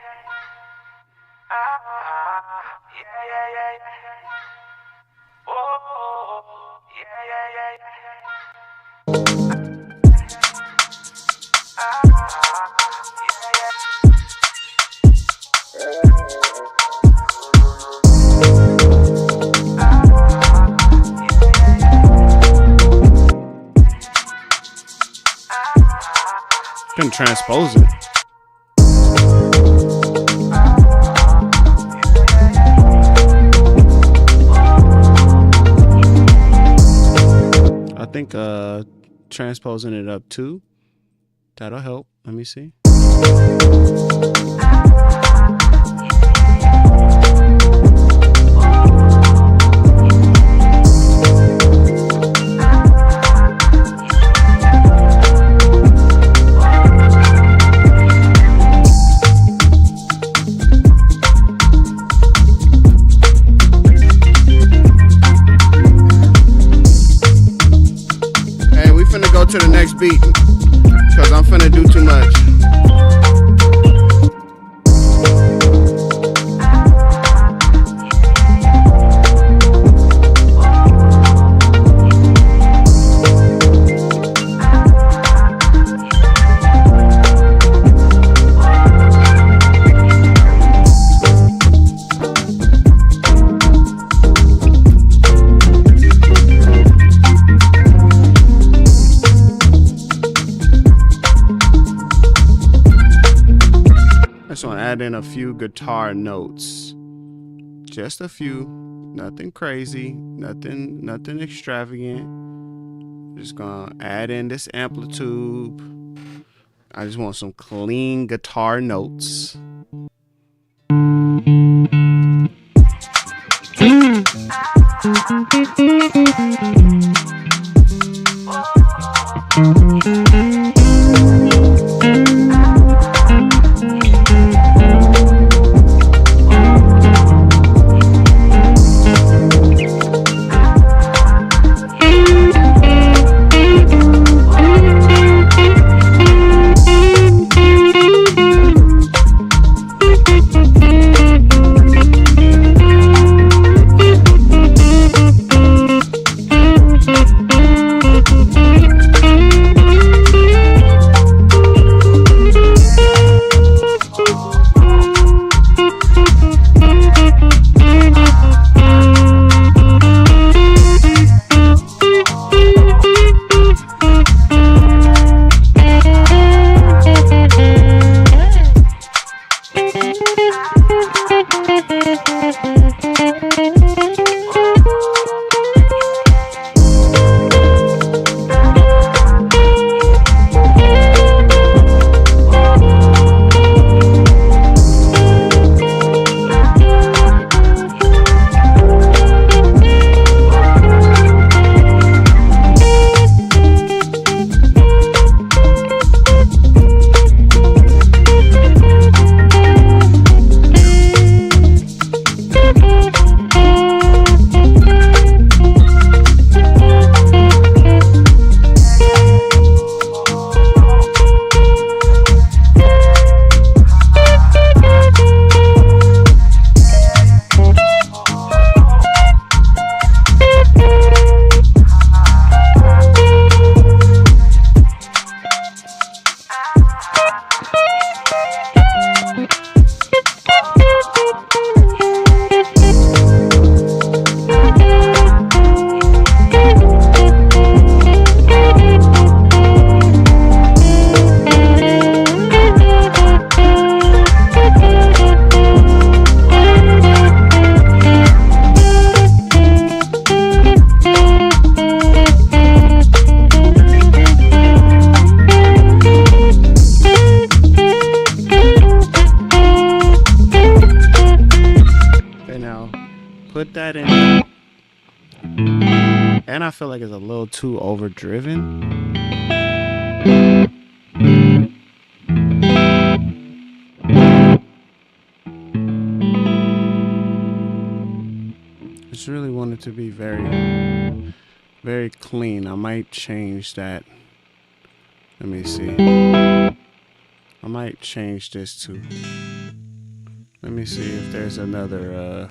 Can transpose it. I think transposing it up too. That'll help. Let me see. To the next beat because I'm finna do too much. I just want to add in a few guitar notes, just a few, nothing crazy, nothing extravagant. Just gonna add in this amplitude. I just want some clean guitar notes. feel like it's a little too overdriven. I just really want it to be very, very clean. I might change that. Let me see. I might change this to. Let me see if there's another.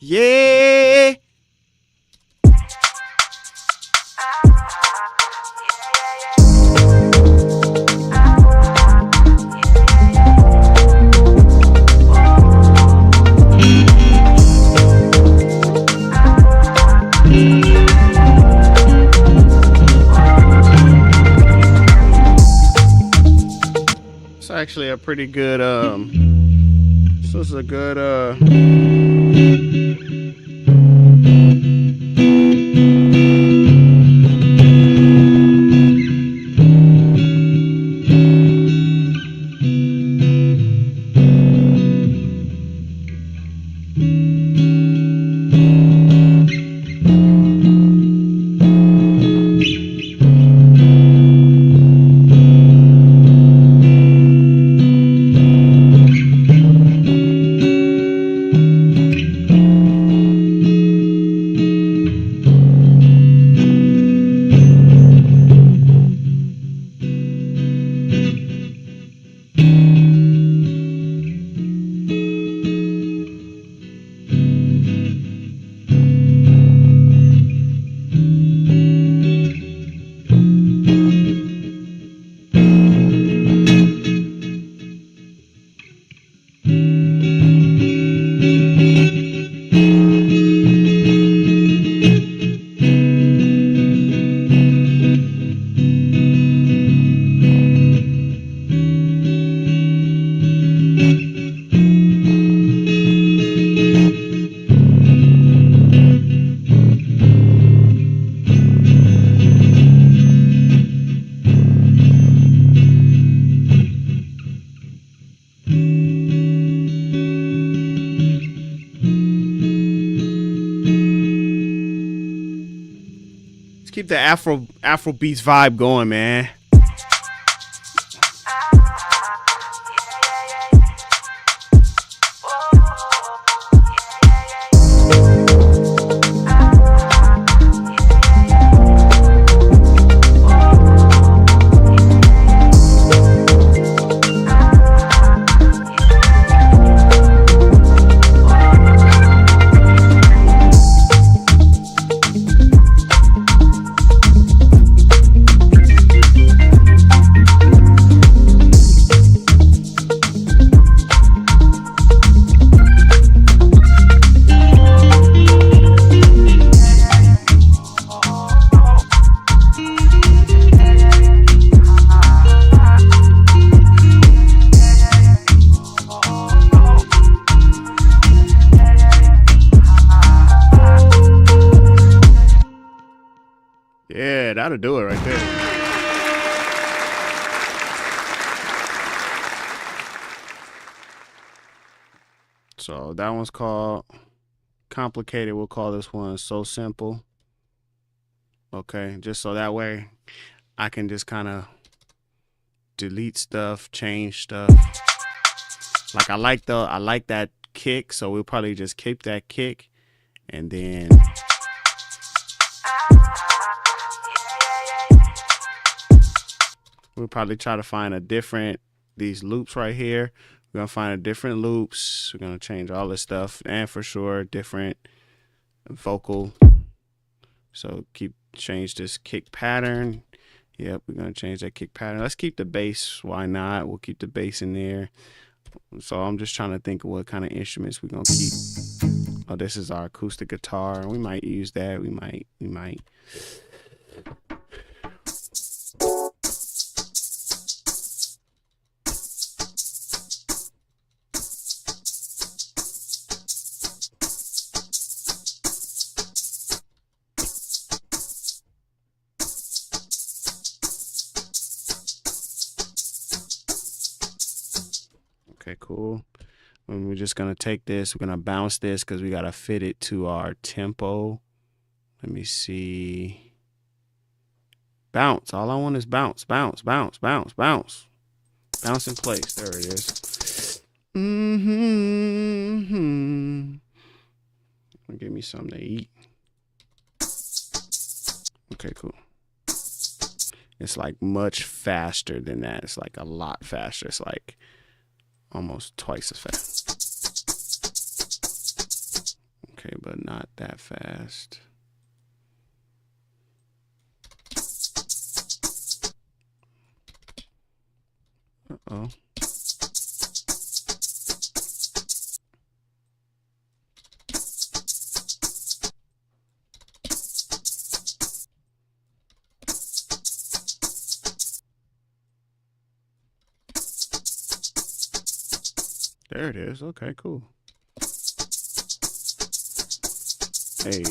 Yeah. It's actually a pretty good this is a good keep the Afro beats vibe going, man. Yeah, that'll do it right there. So that one's called Complicated. We'll call this one So Simple. Okay, just so that way I can just kind of delete stuff, change stuff. Like I like that kick, so we'll probably just keep that kick, and then we'll probably try to find a different, these loops right here. We're going to find a different loops. We're going to change all this stuff, and for sure, different vocal. So change this kick pattern. Yep, we're going to change that kick pattern. Let's keep the bass. Why not? We'll keep the bass in there. So I'm just trying to think of what kind of instruments we're going to keep. Oh, this is our acoustic guitar. We might use that. We might. Okay, cool. And we're just going to take this. We're going to bounce this because we got to fit it to our tempo. Let me see. Bounce. All I want is bounce, bounce, bounce, bounce, bounce. Bounce in place. There it is. Give me something to eat. Okay, cool. It's like much faster than that. It's like a lot faster. It's like almost twice as fast. Okay, but not that fast. Uh-oh. There it is. Okay, cool. Hey.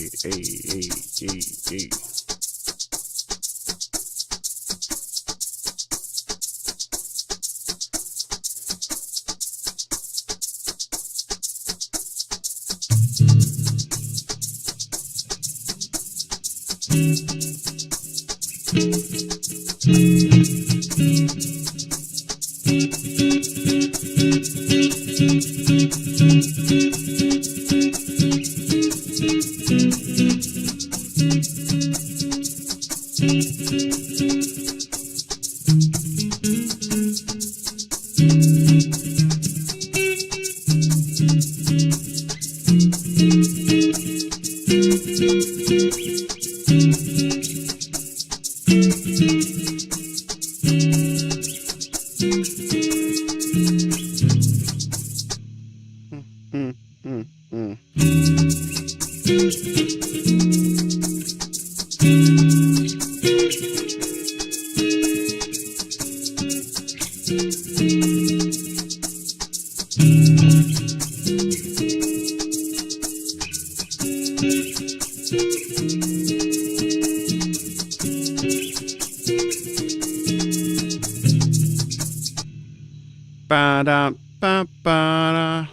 Ba-da, ba-ba-da.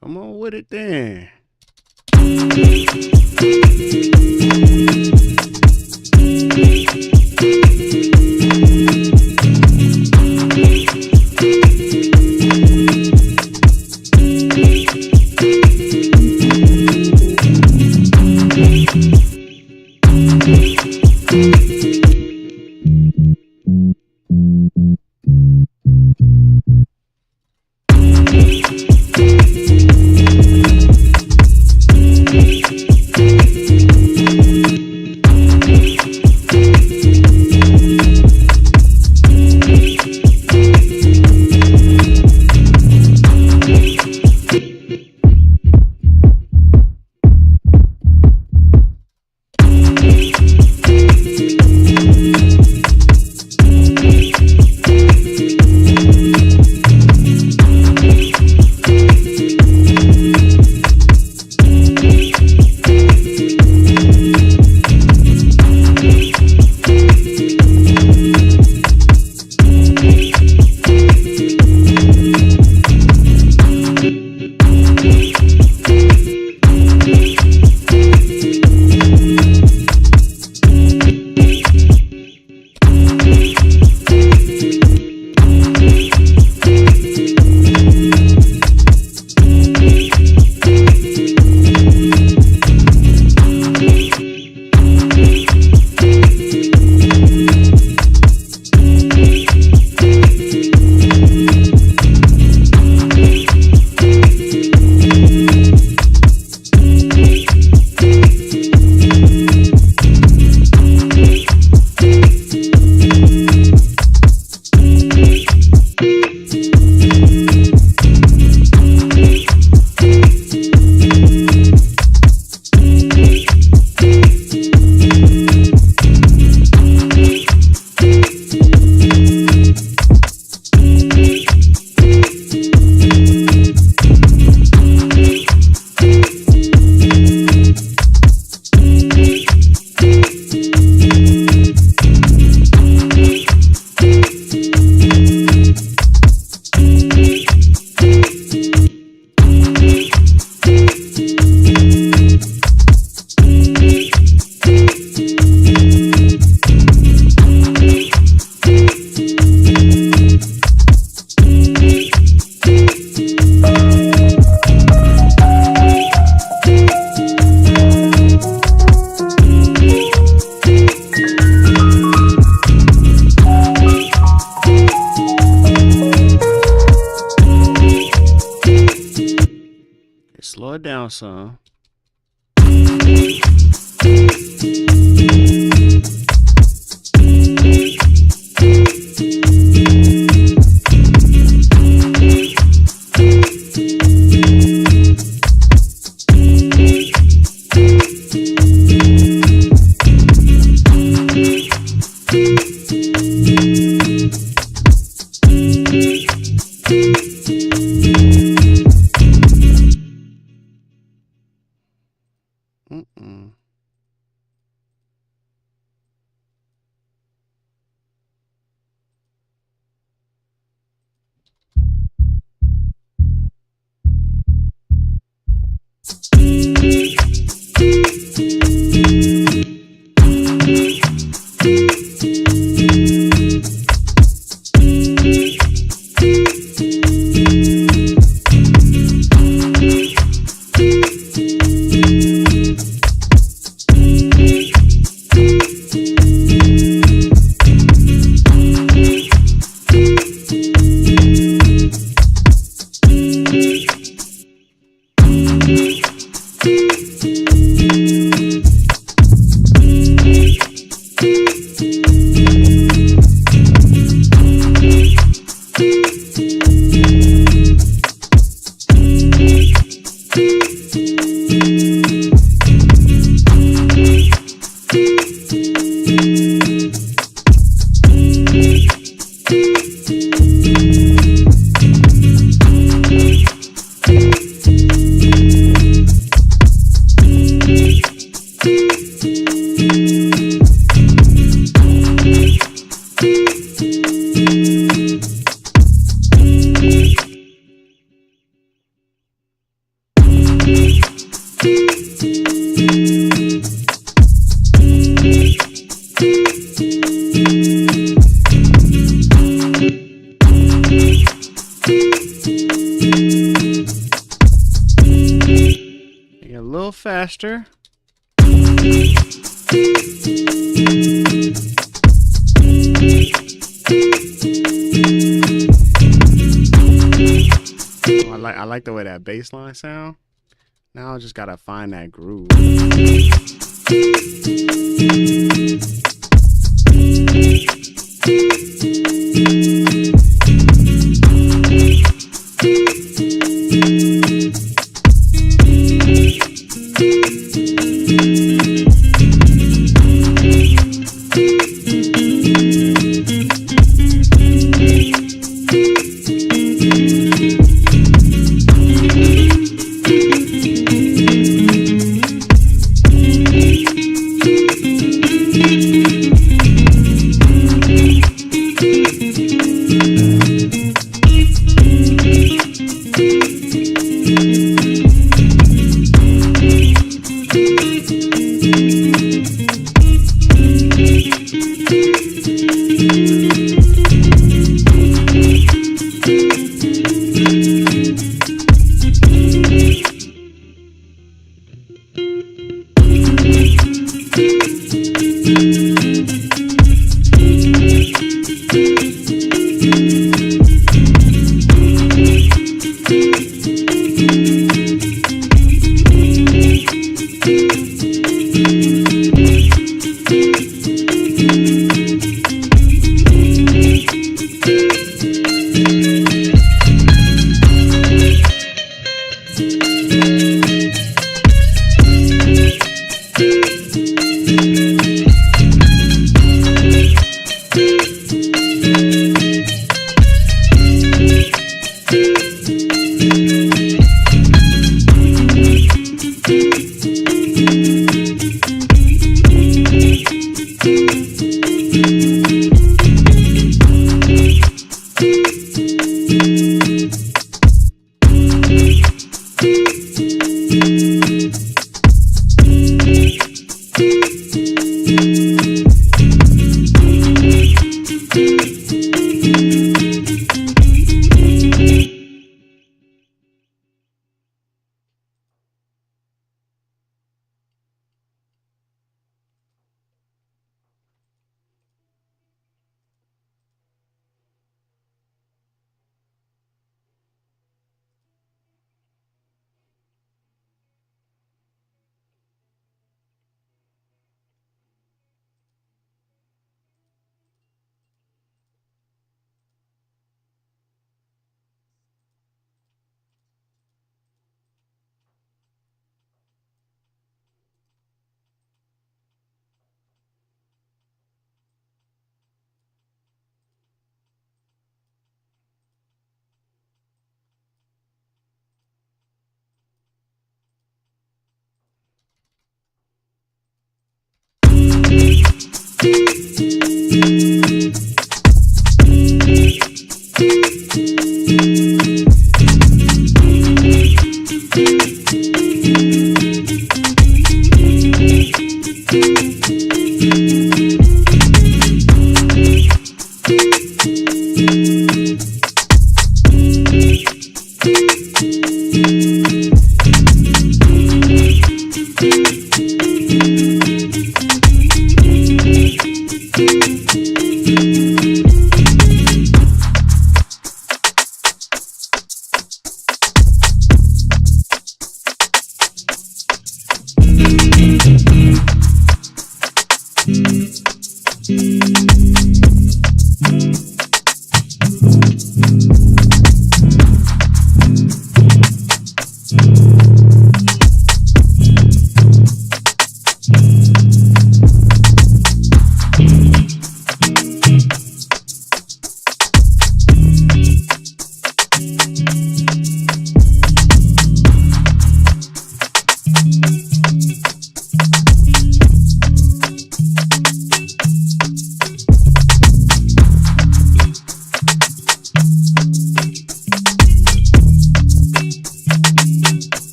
Come on with it then. Slow it down some. A little faster. Oh, I like the way that bass line sound. Now I just gotta find that groove.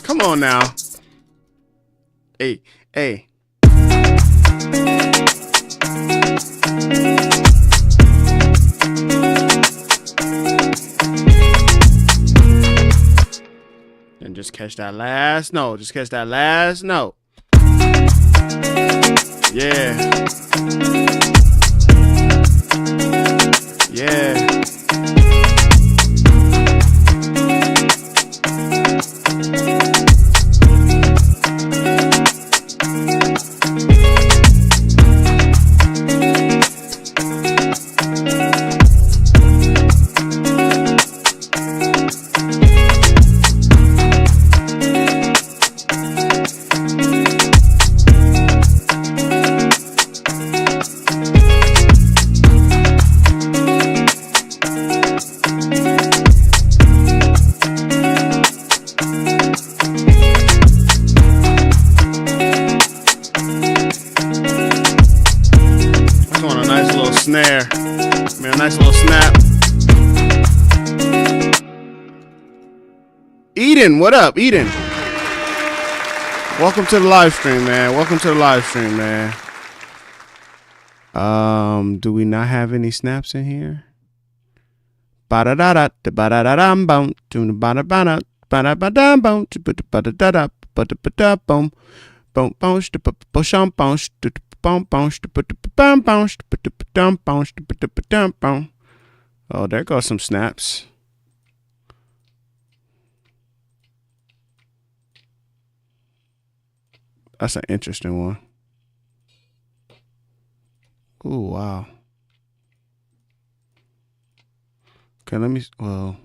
Come on now. Hey, hey. And just catch that last note. Just catch that last note. Yeah. Yeah. Snare, man, nice little snap. Eden, what up, Eden? Welcome to the live stream, man. Welcome to the live stream, man. Do we not have any snaps in here? Oh, there goes some snaps. That's an interesting one. Oh, wow. Okay, let me, well,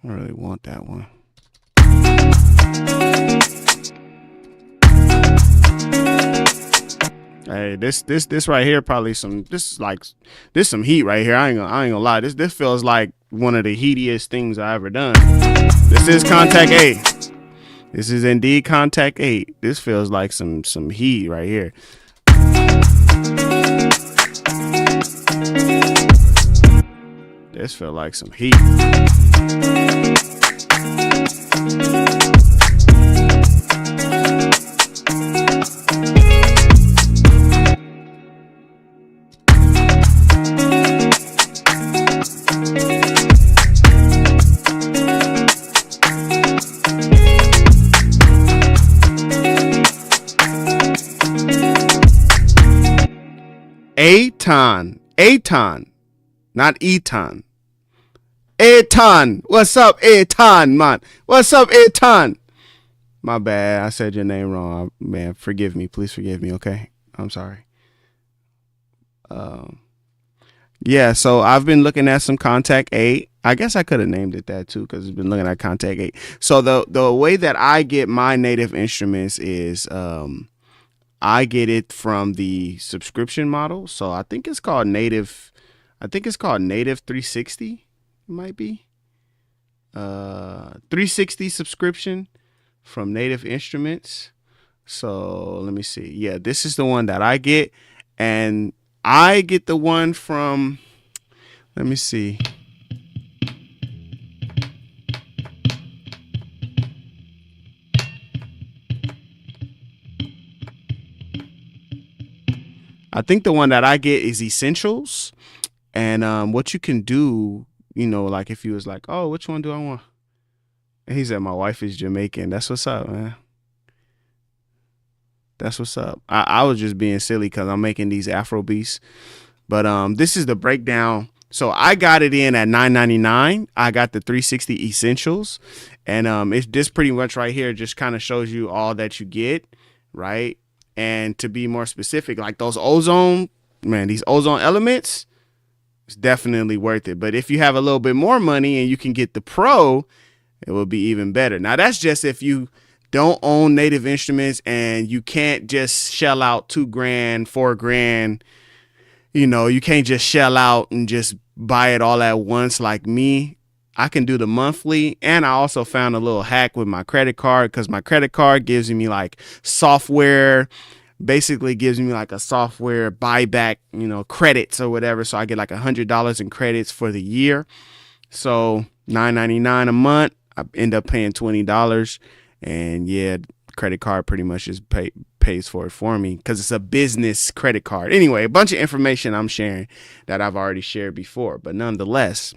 I don't really want that one. Hey, this right here probably some, this some heat right here. I ain't gonna lie. This feels like one of the heatiest things I ever done. This is Contact 8. This is indeed Contact 8. This feels like some heat right here. This felt like some heat. Aton, not Eton. Aton, what's up, Aton, man? What's up, Aton? My bad, I said your name wrong, man. Forgive me, please forgive me. Okay, I'm sorry. Yeah, so I've been looking at some Contact 8. I guess I could have named it that too, because it's been looking at Contact 8. So the way that I get my native instruments is I get it from the subscription model. So I think it's called Native 360. It might be 360 subscription from Native Instruments. So let me see. Yeah, this is the one that I get, and I get the one from, let me see. I think the one that I get is Essentials. And what you can do, you know, like if you was like, oh, which one do I want? And he said, my wife is Jamaican. That's what's up, man. That's what's up. I was just being silly because I'm making these Afro beats. But this is the breakdown. So I got it in at $9.99. I got the 360 Essentials. And it's this pretty much right here just kind of shows you all that you get, right? And to be more specific, like those ozone, man, these ozone elements, it's definitely worth it. But if you have a little bit more money and you can get the Pro, it will be even better. Now, that's just if you don't own Native Instruments and you can't just shell out $2,000, $4,000. You know, you can't just shell out and just buy it all at once like me. I can do the monthly, and I also found a little hack with my credit card, because my credit card gives me like software, basically gives me like a software buyback, you know, credits or whatever. So I get like $100 in credits for the year. So $9.99 a month, I end up paying $20, and yeah, credit card pretty much just pays for it for me because it's a business credit card. Anyway, a bunch of information I'm sharing that I've already shared before, but nonetheless,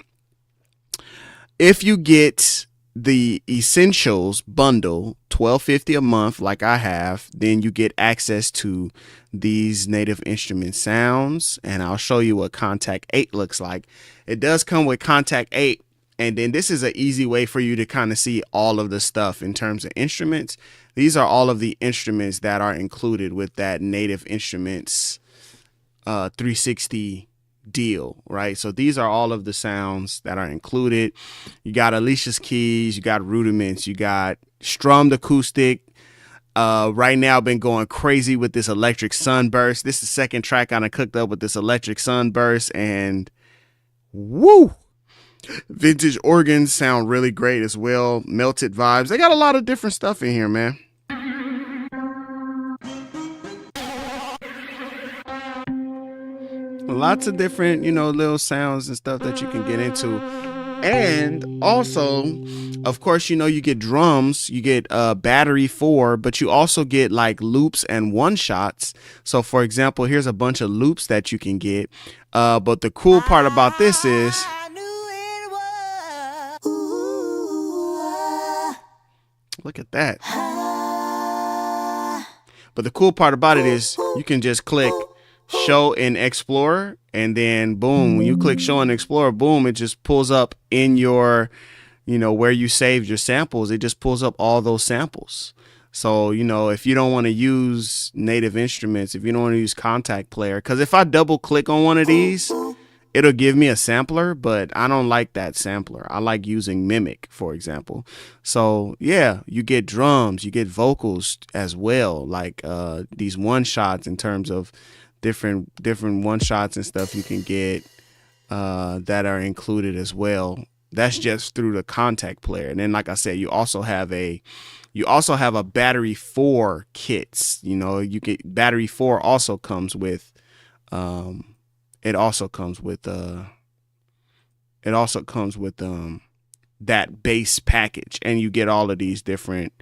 if you get the Essentials bundle, $12.50 a month, like I have, then you get access to these Native Instrument sounds, and I'll show you what Contact 8 looks like. It does come with Contact 8, and then this is an easy way for you to kind of see all of the stuff in terms of instruments. These are all of the instruments that are included with that Native Instruments 360 deal, right? So these are all of the sounds that are included. You got Alicia's keys, you got rudiments, you got strummed acoustic. Right now I've been going crazy with this electric sunburst. This is the second track I cooked up with this electric sunburst, and woo! Vintage organs sound really great as well. Melted vibes. They got a lot of different stuff in here, man. Lots of different, you know, little sounds and stuff that you can get into. And also, of course, you know, you get drums, you get battery 4, but you also get like loops and one shots. So for example, here's a bunch of loops that you can get. But the cool part about this is look at that. But the cool part about it is you can just click show in Explorer, and then boom, when you click show in Explorer, boom, it just pulls up in your, you know, where you saved your samples. It just pulls up all those samples. So, you know, if you don't want to use Native Instruments, if you don't want to use Contact Player, because if I double click on one of these, it'll give me a sampler, but I don't like that sampler. I like using Mimic, for example. So yeah, you get drums, you get vocals as well, like these one shots in terms of different one shots and stuff you can get that are included as well. That's just through the Contact Player. And then, like I said, you also have a battery 4 kits. You know, you get battery 4 also comes with it also comes with that base package, and you get all of these different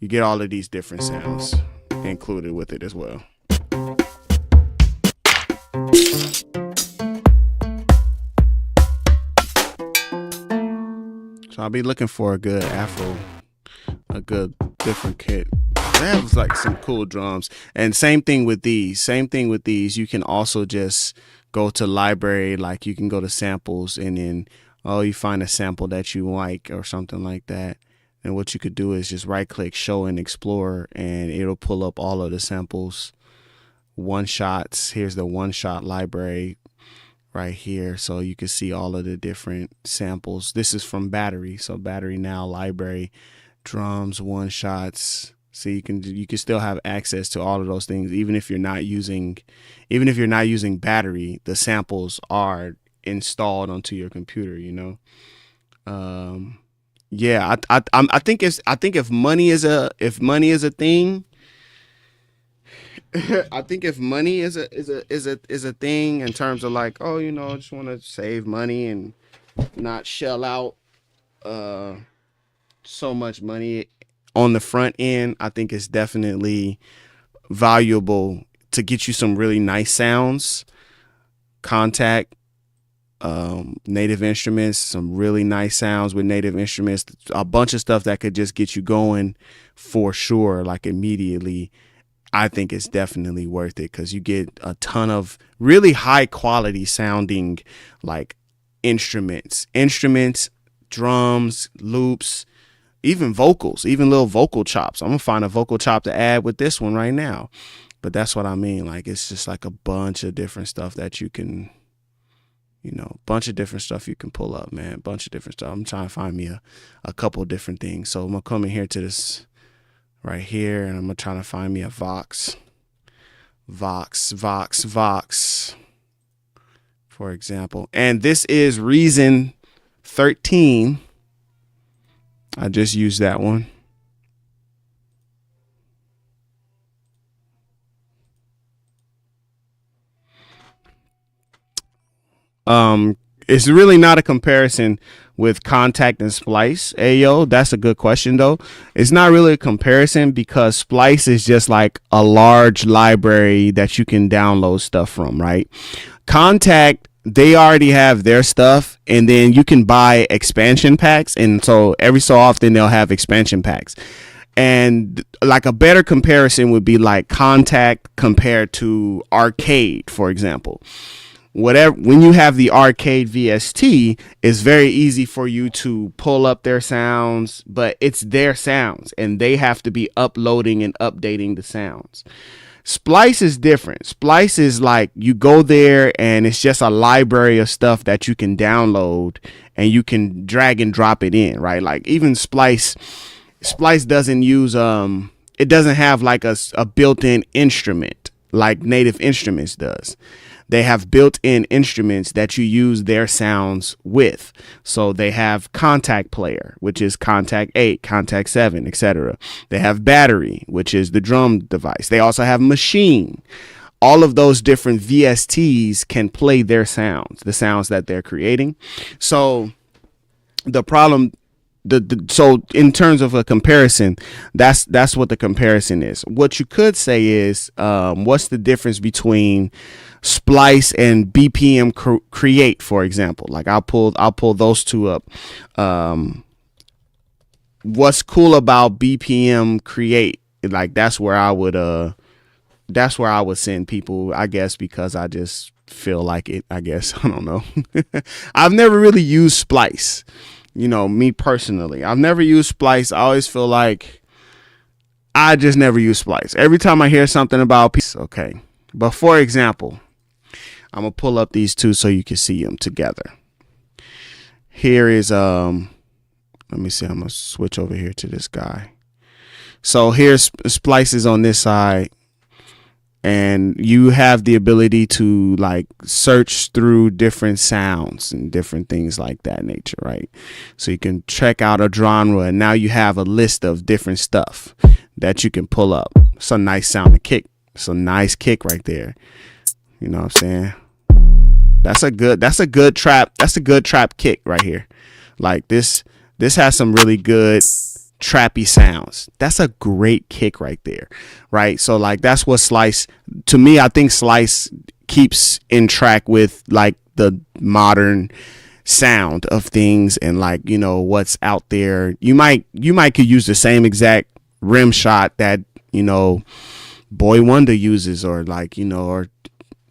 sounds included with it as well. So I'll be looking for a good different kit. That was like some cool drums. And same thing with these. You can also just go to library, like you can go to samples, and then you find a sample that you like or something like that. And what you could do is just right click show in Explorer, and it'll pull up all of the samples, one shots. Here's the one shot library right here, so you can see all of the different samples. This is from battery, so battery now library, drums, one shots. So you can still have access to all of those things, even if you're not using battery. The samples are installed onto your computer, you know. Yeah, I think if money is a thing, I think if money is a thing in terms of like, oh, you know, I just want to save money and not shell out so much money on the front end, I think it's definitely valuable to get you some really nice sounds. Contact Native Instruments, some really nice sounds with Native Instruments, a bunch of stuff that could just get you going for sure, like immediately. I think it's definitely worth it because you get a ton of really high quality sounding like instruments, drums, loops, even vocals, even little vocal chops. I'm gonna find a vocal chop to add with this one right now. But that's what I mean. Like, it's just like a bunch of different stuff that you can, you know, bunch of different stuff you can pull up, man. Bunch of different stuff. I'm trying to find me a couple different things. So I'm gonna come in here to this right here, and I'm gonna try to find me a Vox, for example. And this is Reason 13. I just used that one. It's really not a comparison with Contact and Splice. Ayo, that's a good question though. It's not really a comparison because Splice is just like a large library that you can download stuff from, right? Contact, they already have their stuff, and then you can buy expansion packs, and so every so often they'll have expansion packs. And like a better comparison would be like Contact compared to Arcade, for example. When you have the Arcade VST, it's very easy for you to pull up their sounds, but it's their sounds and they have to be uploading and updating the sounds. Splice is different. Splice is like you go there and it's just a library of stuff that you can download and you can drag and drop it in, right? Like even Splice doesn't use it doesn't have like a built-in instrument like Native Instruments does. They have built-in instruments that you use their sounds with. So they have Contact Player, which is Contact 8, Contact 7, etc. They have Battery, which is the drum device. They also have Machine. All of those different VSTs can play their sounds, the sounds that they're creating. So The problem, so in terms of a comparison, that's what the comparison is. What you could say is, what's the difference between Splice and BPM Create, for example? Like I'll pull those two up. What's cool about BPM Create? Like that's where I would send people, I guess, because I just feel like it. I guess I don't know. I've never really used Splice. Me personally, I've never used Splice. I always feel like I just never use Splice. Every time I hear something about peace, okay. But for example, I'm gonna pull up these two so you can see them together. Here is let me see. I'm gonna switch over here to this guy. So here's Splices on this side, and you have the ability to like search through different sounds and different things like that nature, right? So you can check out a genre, and now you have a list of different stuff that you can pull up. It's a nice sound to kick. It's a nice kick right there. You know what I'm saying? That's a good trap kick right here. Like this has some really good trappy sounds. That's a great kick right there, right? So like that's what Slice, to me, I think Slice keeps in track with like the modern sound of things, and like what's out there. You might could use the same exact rim shot that Boy Wonder uses, or like or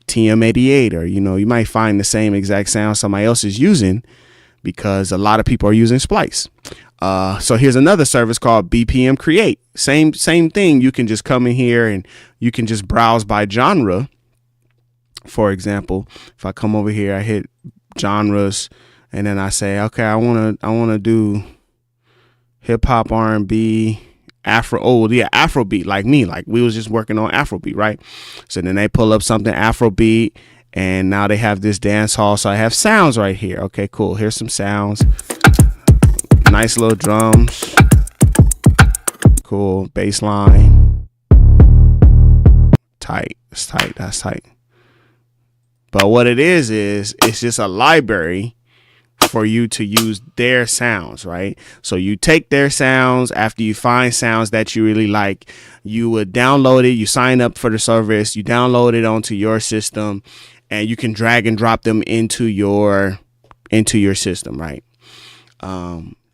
TM88, or you might find the same exact sound somebody else is using, because a lot of people are using Splice. So here's another service called BPM Create. Same thing. You can just come in here and you can just browse by genre. For example, if I come over here, I hit genres, and then I say, okay, I wanna do hip hop, R&B, Afro. Oh yeah, Afrobeat. Like me, like we was just working on Afrobeat, right? So then they pull up something Afrobeat, and now they have this dance hall. So I have sounds right here. Okay, cool. Here's some sounds. Nice little drums. Cool. Bass line. Tight. It's tight. That's tight. But what it is it's just a library for you to use their sounds, right? So you take their sounds. After you find sounds that you really like, you would download it. You sign up for the service. You download it onto your system, and you can drag and drop them into your system, right?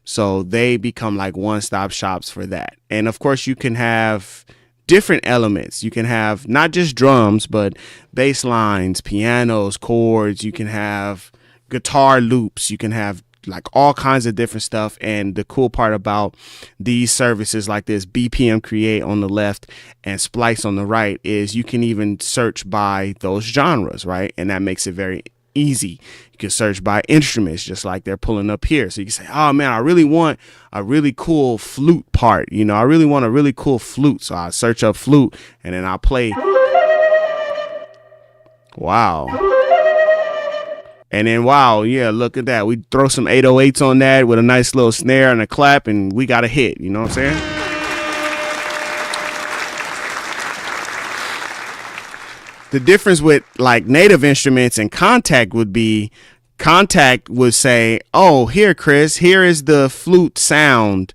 So they become like one-stop shops for that. And of course, you can have different elements. You can have not just drums, but bass lines, pianos, chords. You can have guitar loops. You can have like all kinds of different stuff. And the cool part about these services like this, BPM Create on the left and Splice on the right, is you can even search by those genres, right? And that makes it very easy. You can search by instruments, just like they're pulling up here. So you can say, oh man, I really want a really cool flute part. I really want a really cool flute. So I search up flute, and then I play. Wow. And then, wow, yeah, look at that. We throw some 808s on that with a nice little snare and a clap, and we got a hit. You know what I'm saying? The difference with like native instruments and Contact would be, Contact would say, oh, here, Chris, here is the flute sound,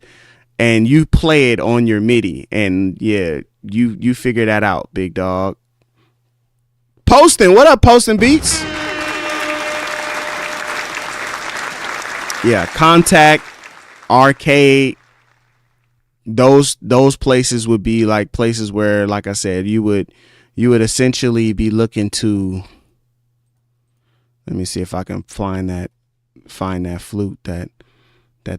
and you play it on your MIDI. And yeah, you figure that out, big dog. Posting, what up, Posting Beats? Yeah, Contact, Arcade, those places would be like places where, like I said, you would essentially be looking to, let me see if I can find that flute that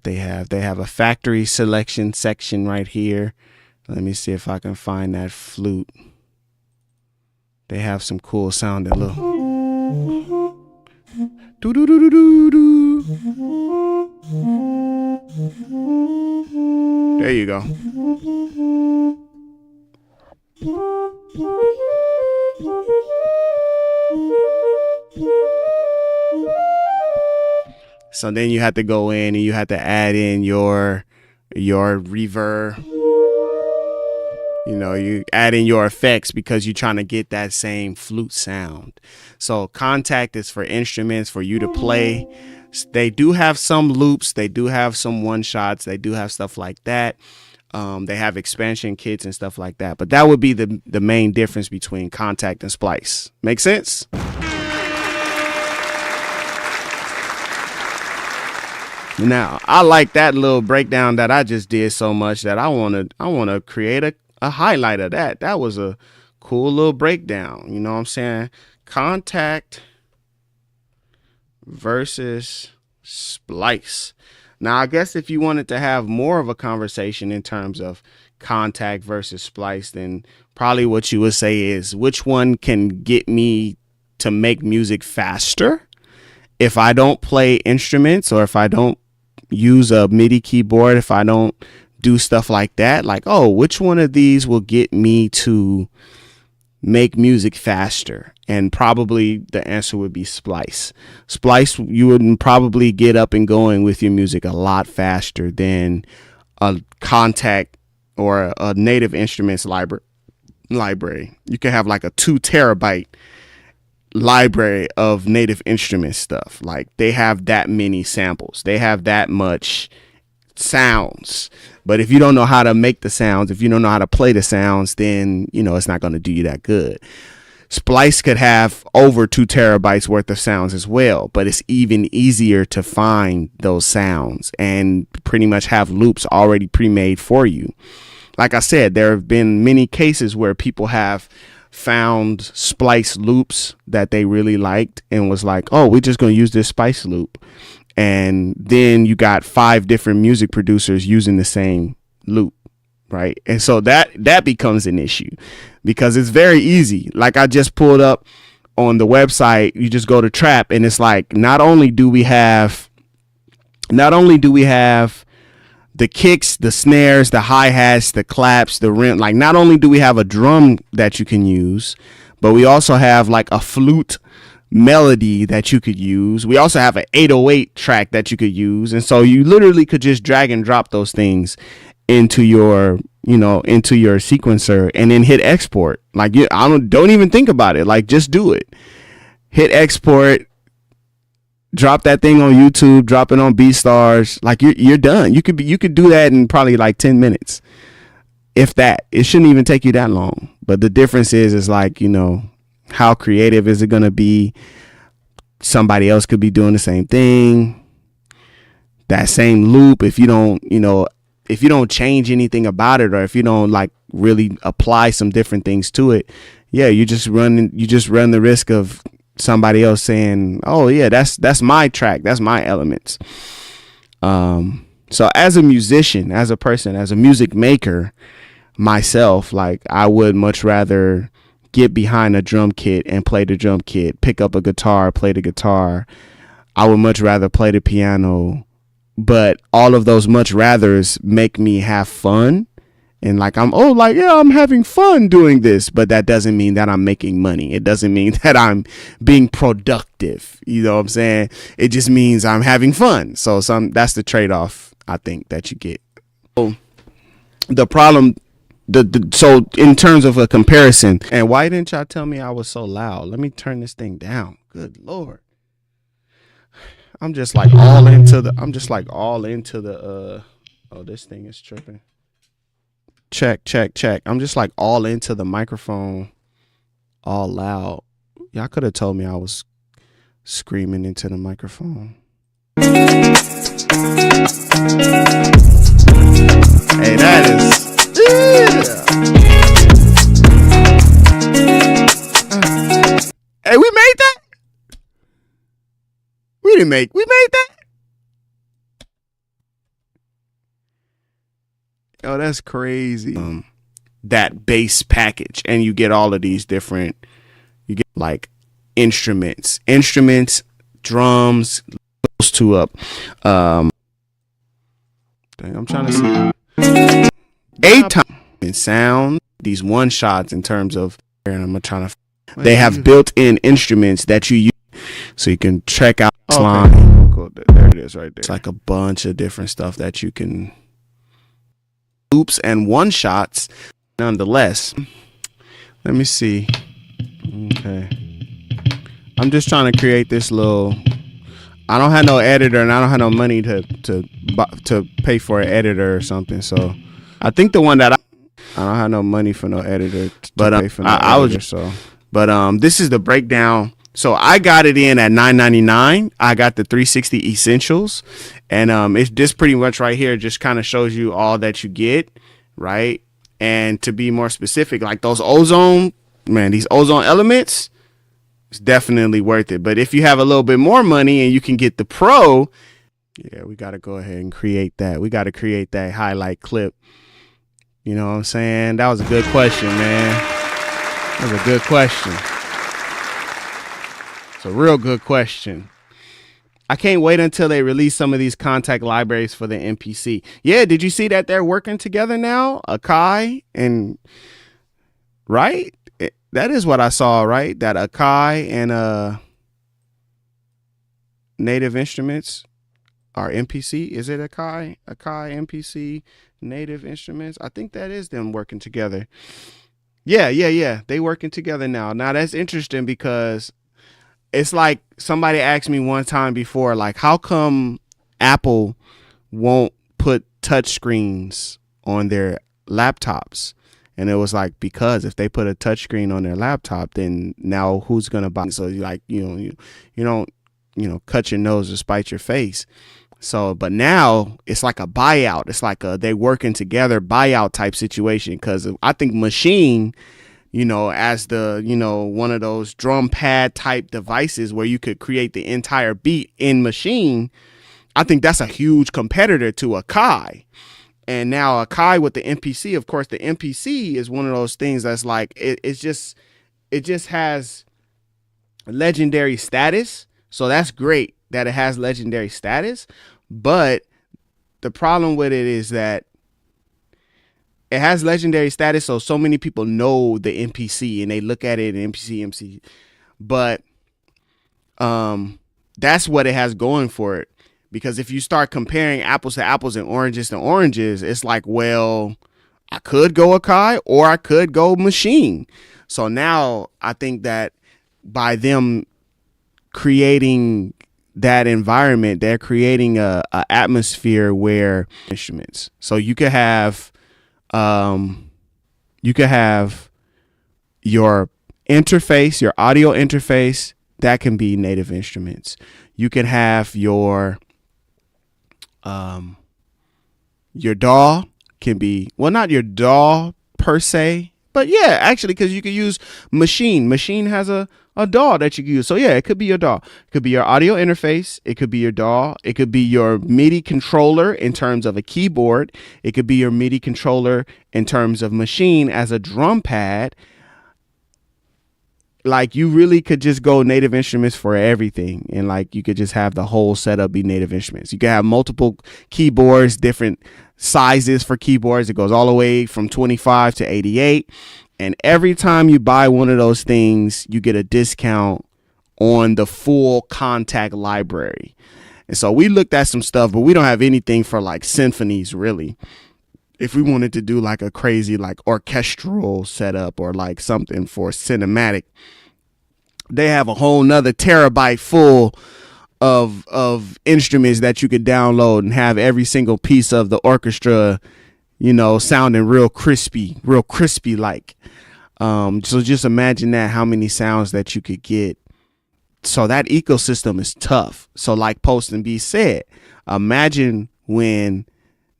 they have. They have a factory selection section right here. Let me see if I can find that flute. They have some cool sounding little. There you go. So then you have to go in and you have to add in your reverb. You add in your effects because you're trying to get that same flute sound. So Contact is for instruments, for you to play. They do have some loops, they do have some one shots, they do have stuff like that. They have expansion kits and stuff like that. But that would be the main difference between Kontakt and Splice. Make sense? Now, I like that little breakdown that I just did so much that I want to create a highlight of that. That was a cool little breakdown. You know what I'm saying? Kontakt versus Splice. Now, I guess if you wanted to have more of a conversation in terms of Kontakt versus Splice, then probably what you would say is which one can get me to make music faster if I don't play instruments, or if I don't use a MIDI keyboard, if I don't do stuff like that. Like, oh, which one of these will get me to make music faster? And probably the answer would be Splice. Splice, you would probably get up and going with your music a lot faster than a Kontakt or a Native Instruments library. You can have like a 2 terabyte library of Native Instruments stuff. Like, they have that many samples, they have that much sounds. But if you don't know how to make the sounds, if you don't know how to play the sounds, then it's not going to do you that good. Splice could have over 2 terabytes worth of sounds as well, but it's even easier to find those sounds and pretty much have loops already pre-made for you. Like I said, there have been many cases where people have found Splice loops that they really liked and was like, oh, we're just going to use this Splice loop. And then you got 5 different music producers using the same loop. Right. And so that becomes an issue because it's very easy. Like, I just pulled up on the website, you just go to Trap, and it's like, not only do we have the kicks, the snares, the hi-hats, the claps, the rim. Like, not only do we have a drum that you can use, but we also have like a flute melody that you could use. We also have an 808 track that you could use. And so you literally could just drag and drop those things into your sequencer and then hit export. Like, don't even think about it. Like, just do it. Hit export, drop that thing on YouTube, drop it on BeatStars. Like, you're done. You could do that in probably like 10 minutes. If that. It shouldn't even take you that long. But the difference is like, how creative is it going to be? Somebody else could be doing the same thing. That same loop, if you don't change anything about it, or if you don't like really apply some different things to it, yeah, you just run the risk of somebody else saying, oh yeah, that's my track, that's my elements. So as a musician, as a person, as a music maker myself, like, I would much rather get behind a drum kit and play the drum kit, pick up a guitar, play the guitar. I would much rather play the piano. But all of those much rathers make me have fun. And like, I'm having fun doing this. But that doesn't mean that I'm making money. It doesn't mean that I'm being productive. You know what I'm saying? It just means I'm having fun. So that's the trade-off, I think, that you get. So the problem, so in terms of a comparison, and why didn't y'all tell me I was so loud? Let me turn this thing down. Good Lord. I'm just like all into the oh, this thing is tripping. Check. I'm just like all into the microphone, all loud. Y'all could have told me I was screaming into the microphone. Hey, that is, hey, we made that? We made that? Oh, that's crazy. That bass package, and you get all of these different, you get like instruments, drums, those two up. Dang, I'm trying to see 8 times in sound, these one shots in terms of, and I'm trying to, they have built-in instruments that you use so you can check out this line. Cool. There it is right there. It's like a bunch of different stuff that you can, loops and one shots nonetheless. Let me see. Okay, I'm just trying to create this little, I don't have no editor, and I don't have no money to pay for an editor or something. So I think the one that I don't have no money for no editor, but pay for no editor. This is the breakdown. So I got it in at $9.99. I got the 360 Essentials, and it's just pretty much right here. Just kind of shows you all that you get, right? And to be more specific, like those ozone, man, these ozone elements, it's definitely worth it. But if you have a little bit more money and you can get the Pro, yeah, we got to go ahead and create that. We got to create that highlight clip. You know what I'm saying? That was a good question, man. That was a good question. It's a real good question. I can't wait until they release some of these contact libraries for the MPC. Yeah, did you see that they're working together now? Akai and right? That is what I saw, right? That Akai and Native Instruments are MPC. Is it Akai MPC Native Instruments? I think that is them working together. Yeah. They working together now. Now that's interesting because it's like somebody asked me one time before, like, how come Apple won't put touch screens on their laptops? And it was like, because if they put a touch screen on their laptop, then now who's going to buy it? So like, you don't, cut your nose or spite your face. So, but now it's like a buyout. It's like they working together buyout type situation. Cause I think Machine, as the, one of those drum pad type devices where you could create the entire beat in Machine, I think that's a huge competitor to Akai. And now Akai with the MPC, of course, the MPC is one of those things that's like, it just has legendary status. So that's great that it has legendary status. But the problem with it is that it has legendary status, so many people know the MPC and they look at it in MPC. But that's what it has going for it. Because if you start comparing apples to apples and oranges to oranges, it's like, well, I could go Akai or I could go Machine. So now I think that by them creating that environment, they're creating a atmosphere where instruments. So you could have your interface, your audio interface, that can be Native Instruments. You can have your DAW can be, well, not your DAW per se, but yeah, actually, because you could use Machine. Machine has a DAW that you can use. So yeah, it could be your DAW. It could be your audio interface. It could be your DAW. It could be your MIDI controller in terms of a keyboard. It could be your MIDI controller in terms of Machine as a drum pad. Like, you really could just go Native Instruments for everything. And like, you could just have the whole setup be Native Instruments. You can have multiple keyboards, different sizes for keyboards. It goes all the way from 25 to 88. And every time you buy one of those things, you get a discount on the full contact library. And so we looked at some stuff, but we don't have anything for like symphonies, really. If we wanted to do like a crazy like orchestral setup or like something for cinematic, they have a whole nother terabyte full of instruments that you could download and have every single piece of the orchestra, sounding real crispy like. So just imagine that, how many sounds that you could get. So that ecosystem is tough. So like Post and B said, imagine when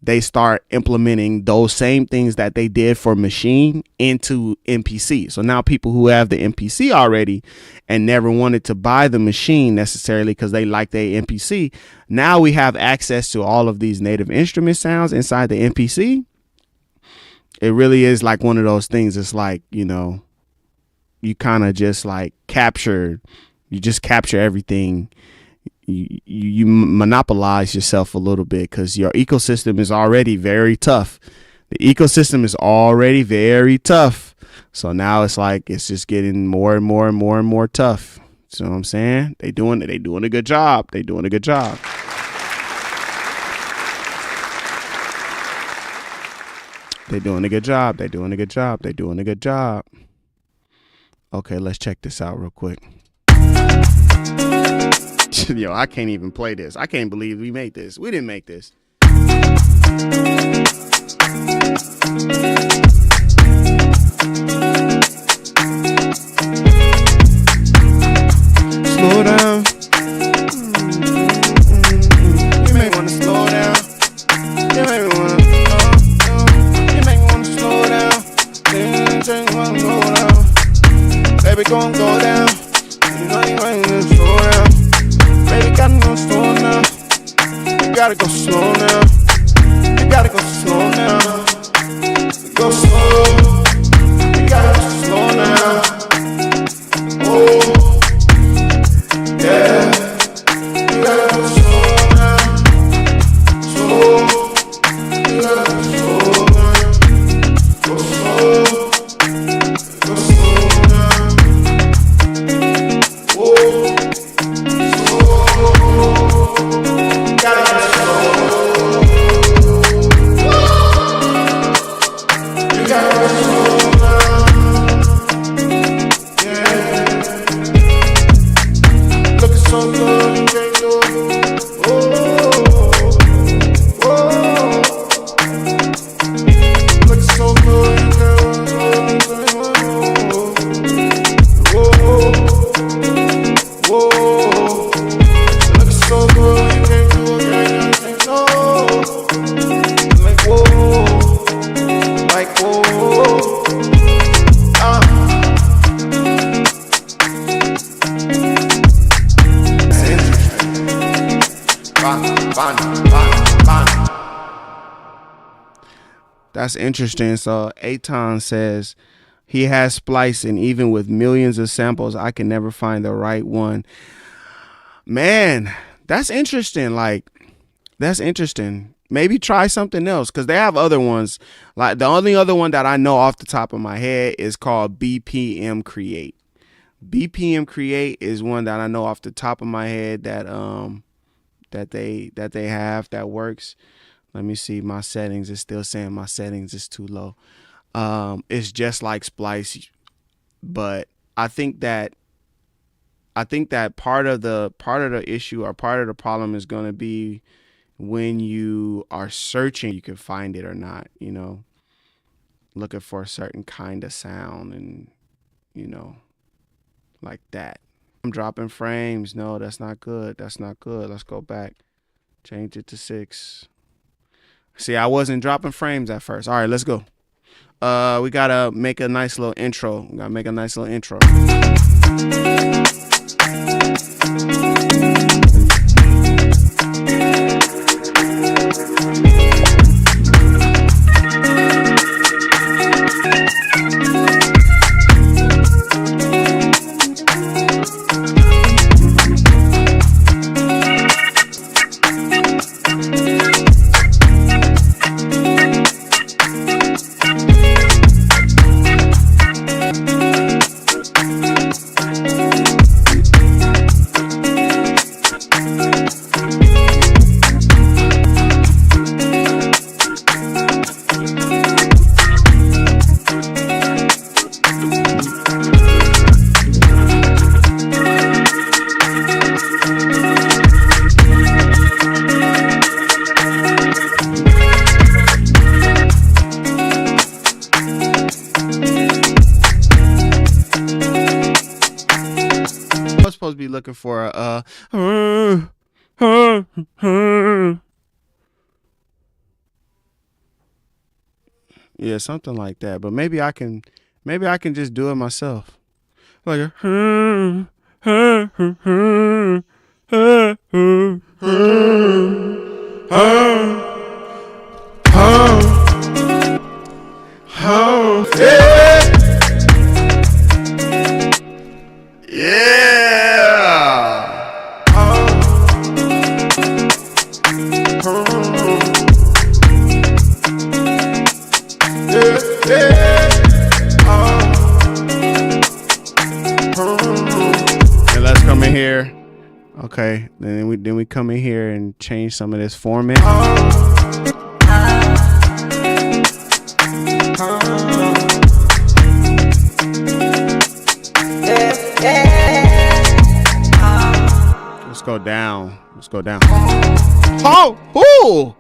they start implementing those same things that they did for Machine into MPC. So now people who have the MPC already and never wanted to buy the Machine necessarily because they like their MPC, now we have access to all of these Native Instrument sounds inside the MPC. It really is like one of those things. It's like, you kind of just like capture everything. You monopolize yourself a little bit because your ecosystem is already very tough. The ecosystem is already very tough. So now it's like, it's just getting more and more and more and more tough. So what I'm saying, they doing a good job. They doing a good job. They doing a good job. They doing a good job. They doing a good job. Okay, let's check this out real quick. Yo, I can't even play this. I can't believe we made this. We didn't make this. Slow down. You may want to slow down. You may want to. You may want to slow down. Things ain't gonna go down. Baby, gon' go down. You know you ain't gonna slow down. Baby, gotta go slow now. You gotta go slow now. You gotta go slow now. Go slow. You gotta go slow now. Oh, yeah. You gotta go slow now. Slow. You gotta go slow now. Go slow. Go slow now. Oh, slow. Gotta go slow. You gotta go slow now. Yeah. Looking so good, you can't do it. Oh, oh. Looking so good, you can't do it. Whoa, whoa. Looking so good, you can't do it, can't no. Like whoa, like whoa. That's interesting. Fun. That's interesting. So Aton says he has Splice, and even with millions of samples, I can never find the right one. Man, that's interesting. Like, that's interesting. Maybe try something else, because they have other ones. Like, the only other one that I know off the top of my head is called BPM Create. BPM Create is one that I know off the top of my head that they have that works. Let me see my settings. It's still saying my settings is too low. It's just like Splice, but I think that part of the issue or part of the problem is going to be when you are searching, you can find it or not, you know, looking for a certain kind of sound and, you know, like that. I'm dropping frames. No, that's not good. That's not good. Let's go back. Change it to 6. See, I wasn't dropping frames at first. All right, let's go. We gotta make a nice little intro. Supposed to be looking for a yeah, something like that. But maybe I can just do it myself. Like a and let's come in here. Okay, then we come in here and change some of this format. Let's go go down. Let's go down. Oh, ooh.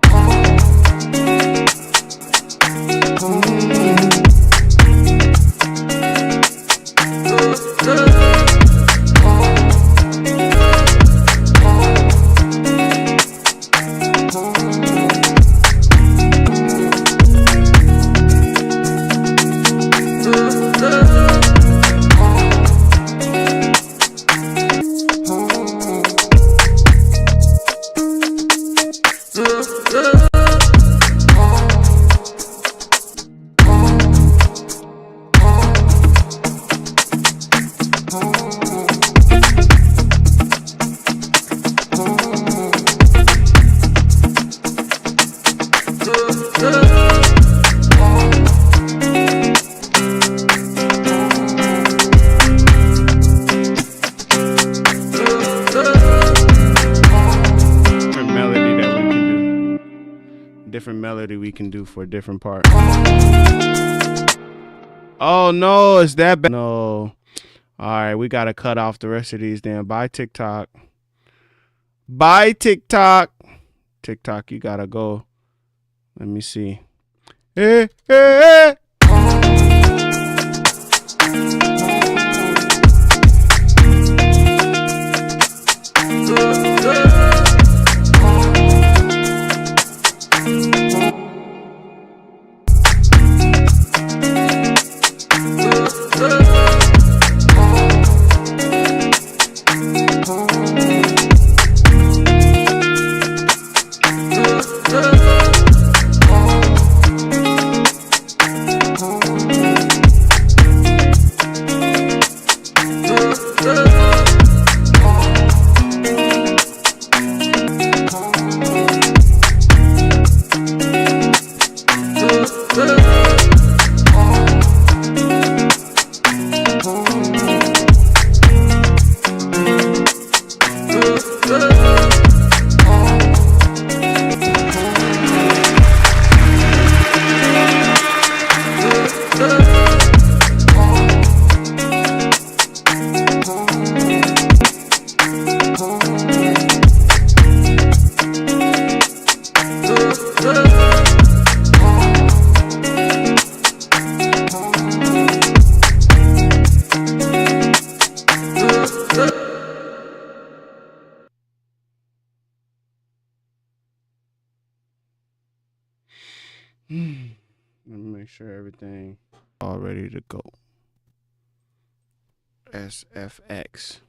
Different melody we can do for a different part. Oh no, it's that bad. No. Alright, we gotta cut off the rest of these then. Bye TikTok. Bye TikTok. TikTok, you gotta go. Let me see. Hey, hey, hey. Let me make sure everything all ready to go. SFX.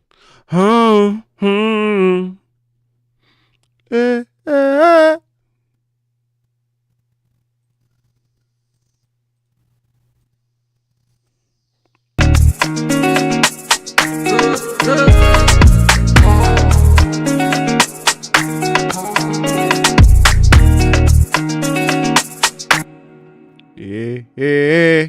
Yeah.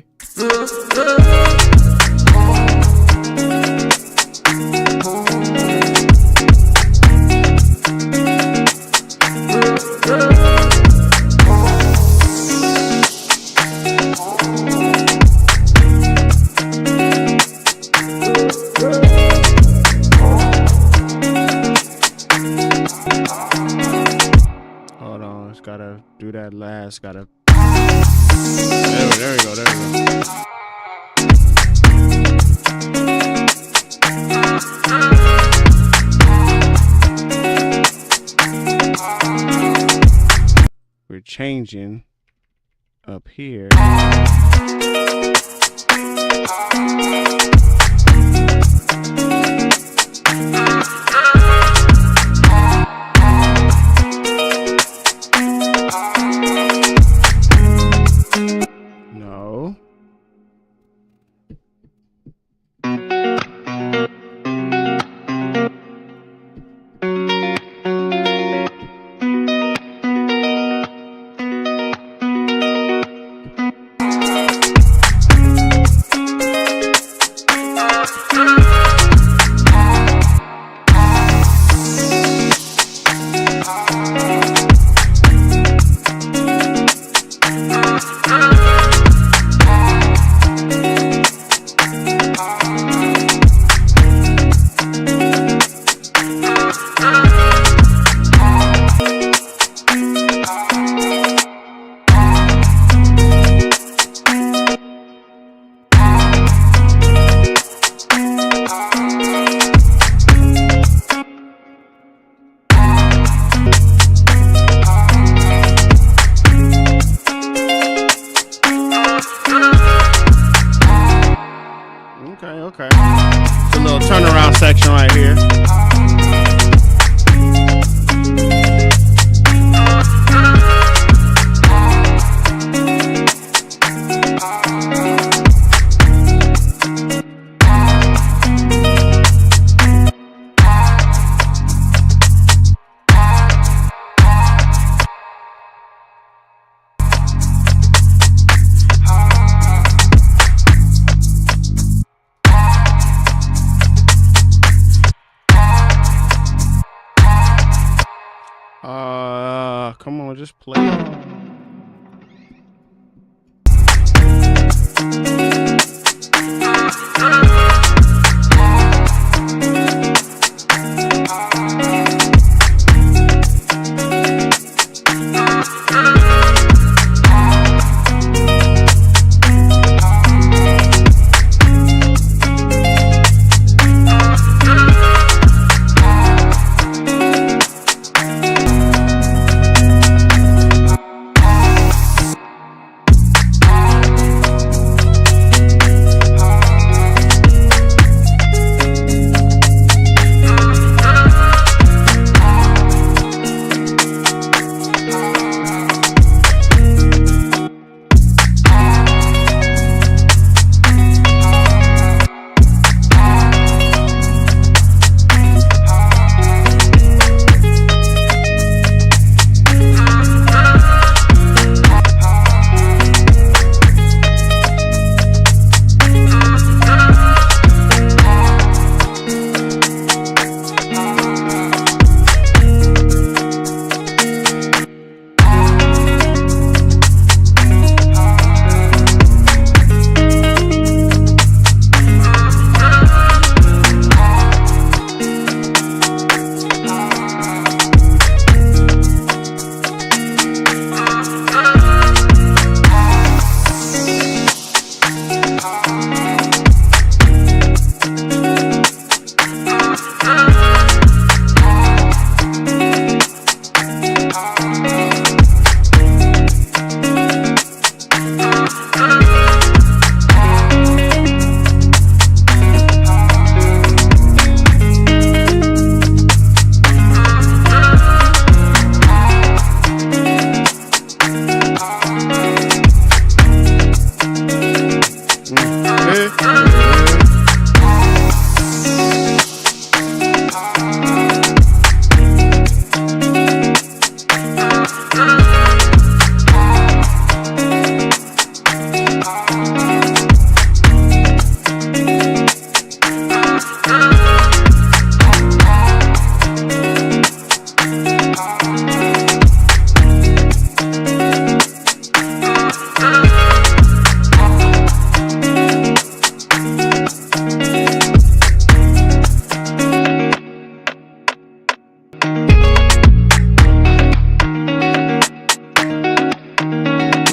Hold on, it's gotta do that last, gotta. There we go, there we go. We're changing up here. No. Come on, just play it.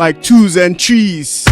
Like twos and threes.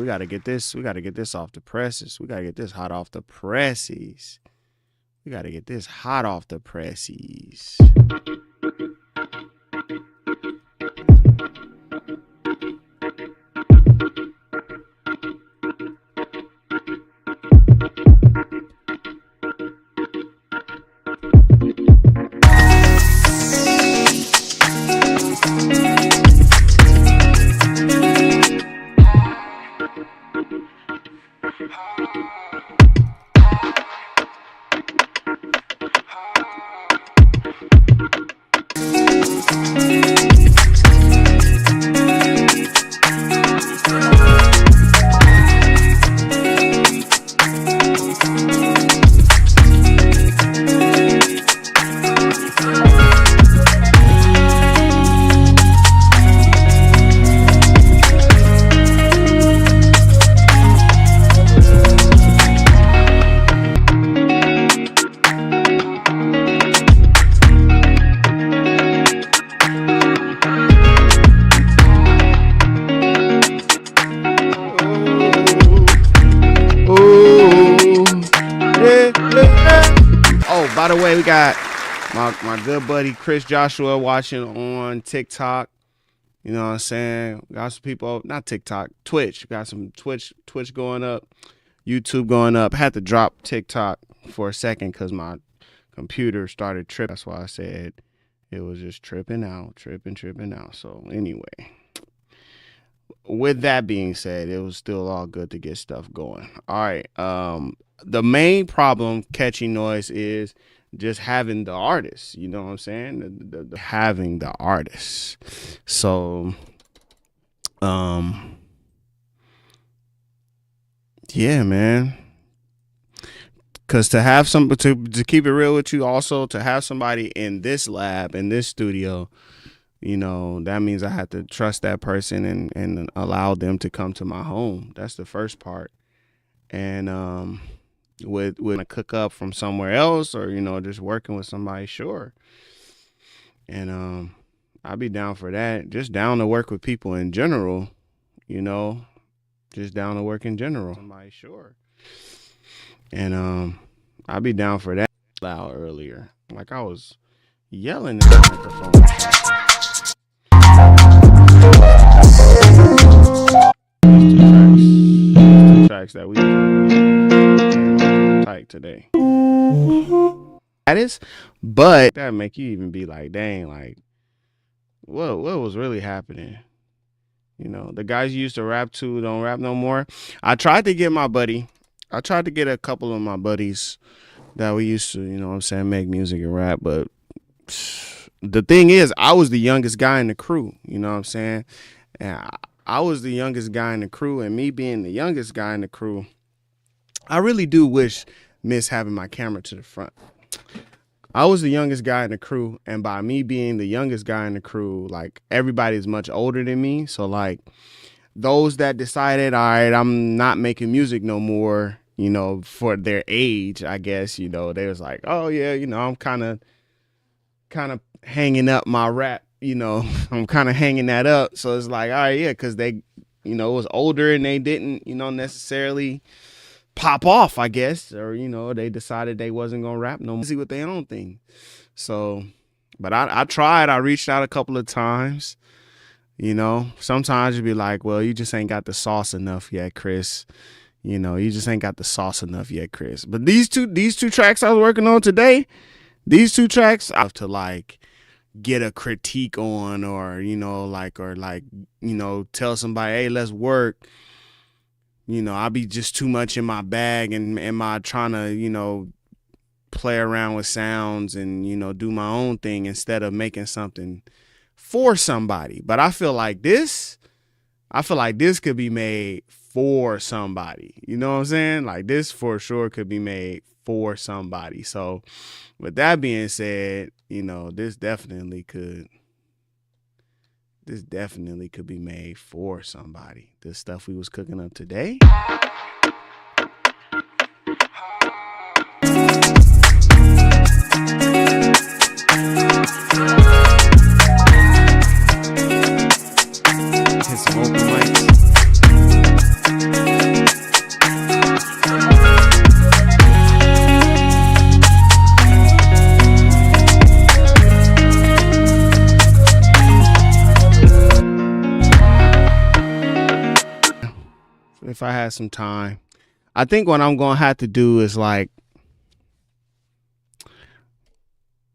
gotta get this off the presses. We gotta get this hot off the presses. We gotta get this hot off the presses. By the way, we got my good buddy Chris Joshua watching on TikTok. You know what I'm saying? Got some people, not TikTok, Twitch. Got some Twitch going up, YouTube going up. Had to drop TikTok for a second because my computer started tripping. That's why I said it was just tripping out. So anyway, with that being said, it was still all good to get stuff going. All right. The main problem catching noise is just having the artists, you know what I'm saying? The having the artists. So, yeah, man. Cause to have to keep it real with you, also to have somebody in this lab, in this studio, you know, that means I have to trust that person and allow them to come to my home. That's the first part. And, with a cook up from somewhere else or, you know, just working with somebody, sure. And I'd be down for that. Just down to work with people in general, you know, just down to work in general. Somebody, sure. And I'd be down for that. Loud earlier, like I was yelling at the microphone. Two tracks that we tight today. That is, but that make you even be like, dang, like what was really happening? You know, the guys you used to rap to don't rap no more. I tried to get a couple of my buddies that we used to, you know what I'm saying, make music and rap, but the thing is, I was the youngest guy in the crew, you know what I'm saying? And I was the youngest guy in the crew, and me being the youngest guy in the crew, I really do miss having my camera to the front. I was the youngest guy in the crew, and by me being the youngest guy in the crew, like, everybody's much older than me. So, like, those that decided, all right, I'm not making music no more, you know, for their age, I guess, you know, they was like, oh, yeah, you know, I'm kind of hanging up my rap, you know, I'm kind of hanging that up. So it's like, all right, yeah, because they, you know, was older and they didn't, you know, necessarily pop off, I guess, or, you know, they decided they wasn't gonna rap no more, with their own thing. So, but I tried. I reached out a couple of times. You know, sometimes you'd be like, well, you just ain't got the sauce enough yet, Chris. You know, you just ain't got the sauce enough yet, Chris. But these two tracks I was working on today, these two tracks, I have to like get a critique on, or, you know, like, you know, tell somebody, hey, let's work. You know, I'll be just too much in my bag and am I trying to, you know, play around with sounds and, you know, do my own thing instead of making something for somebody. But I feel like this could be made for somebody. You know what I'm saying? Like, this for sure could be made for somebody. So with that being said, you know, this definitely could be made for somebody. This stuff we was cooking up today. Hit some open mics. if I had some time. I think what I'm gonna have to do is like,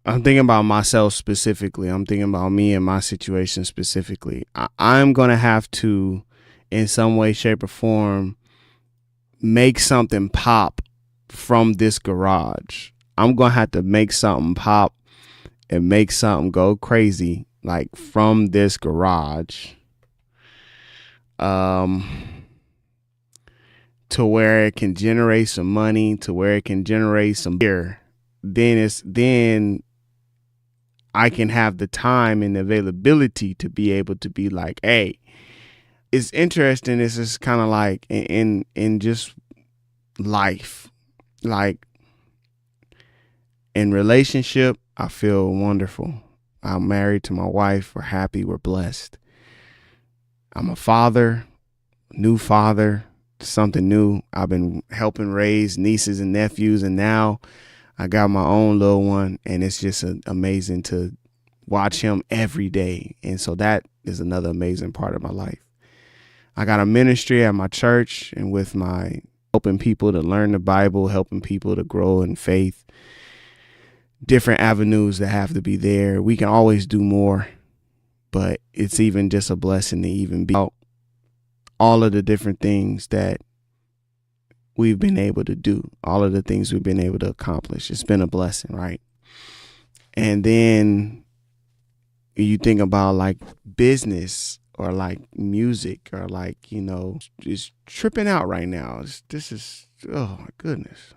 I'm thinking about myself specifically. I'm thinking about me and my situation specifically. I'm gonna have to, in some way, shape, or form, make something pop from this garage. I'm gonna have to make something pop and make something go crazy, like from this garage. To where it can generate some money, to where it can generate some beer. Then I can have the time and availability to be able to be like, hey, it's interesting. It's just kind of like in just life, like in relationship, I feel wonderful. I'm married to my wife. We're happy. We're blessed. I'm a father, new father, something new. I've been helping raise nieces and nephews, and now I got my own little one, and it's just amazing to watch him every day. And so that is another amazing part of my life. I got a ministry at my church and with my helping people to learn the Bible, helping people to grow in faith, different avenues that have to be there. We can always do more, but it's even just a blessing to even be out all of the different things that we've been able to do, all of the things we've been able to accomplish. It's been a blessing, right? And then you think about like business or like music or like, you know, just tripping out right now. This is, oh my goodness.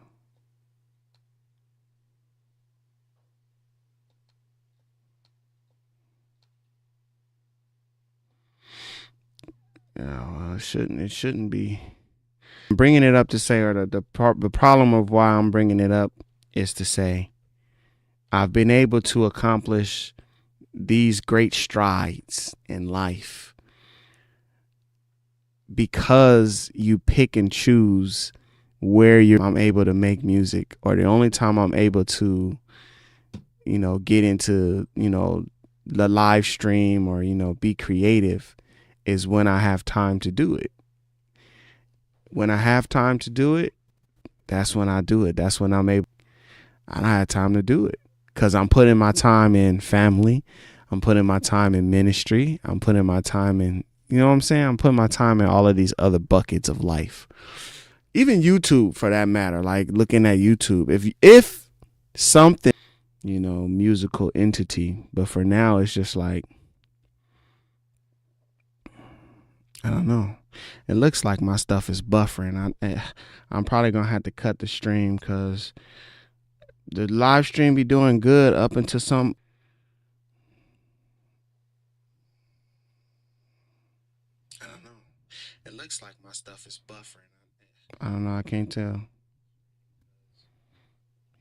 You know, it shouldn't be. I'm bringing it up to say, or the problem of why I'm bringing it up is to say, I've been able to accomplish these great strides in life because you pick and choose where I'm able to make music, or the only time I'm able to, you know, get into, you know, the live stream or, you know, be creative is when I have time to do it. When I have time to do it, that's when I do it. That's when I'm able. I don't have time to do it because I'm putting my time in family. I'm putting my time in ministry. I'm putting my time in, you know what I'm saying? I'm putting my time in all of these other buckets of life. Even YouTube, for that matter, like looking at YouTube. If something, you know, musical entity, but for now it's just like, I don't know. It looks like my stuff is buffering. I'm probably gonna have to cut the stream because the live stream be doing good up until some. I don't know. It looks like my stuff is buffering. I don't know. I can't tell.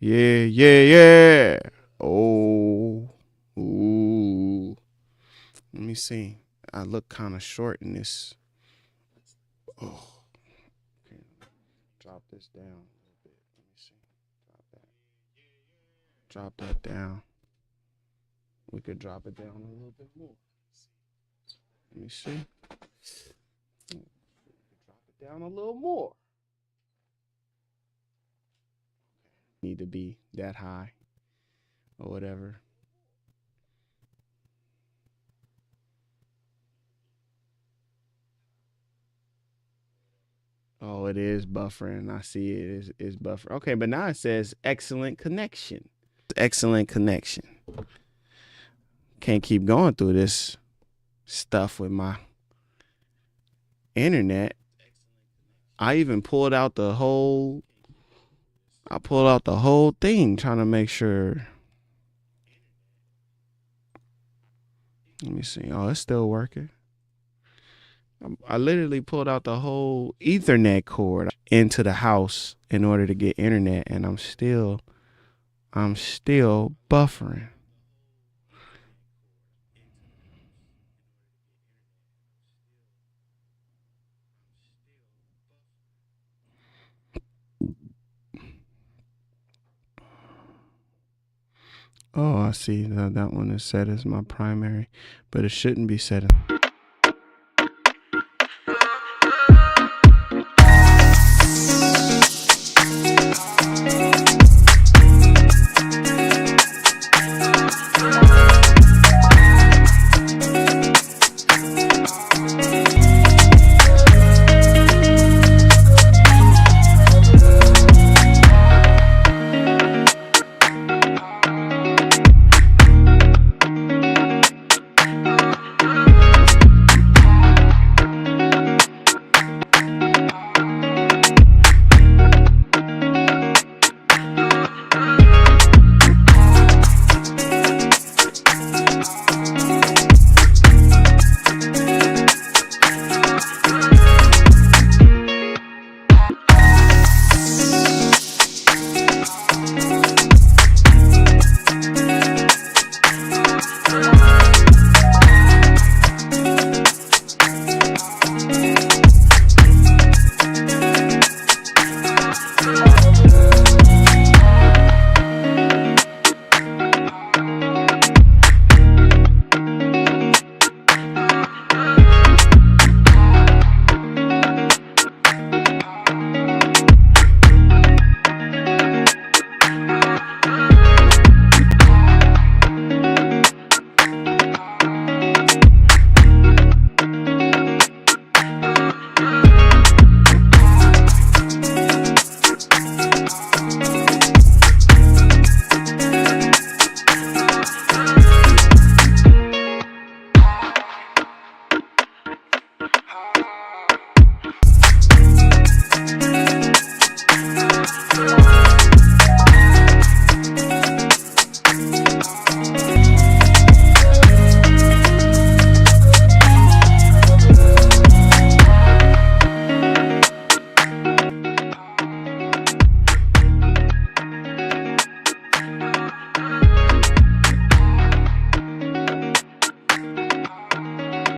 Yeah, yeah, yeah. Oh, ooh. Let me see. I look kind of short in this. Oh, okay. Drop this down a little bit. Let me see. Drop that down. We could drop it down a little bit more. Let me see. Drop it down a little more. Need to be that high or whatever. Oh, it is buffering. I see it is buffering. Okay, but now it says excellent connection. Excellent connection. Can't keep going through this stuff with my internet. I even pulled out the whole thing trying to make sure. Let me see. Oh, it's still working. I literally pulled out the whole Ethernet cord into the house in order to get internet, and I'm still buffering. Oh, I see that one is set as my primary, but it shouldn't be set.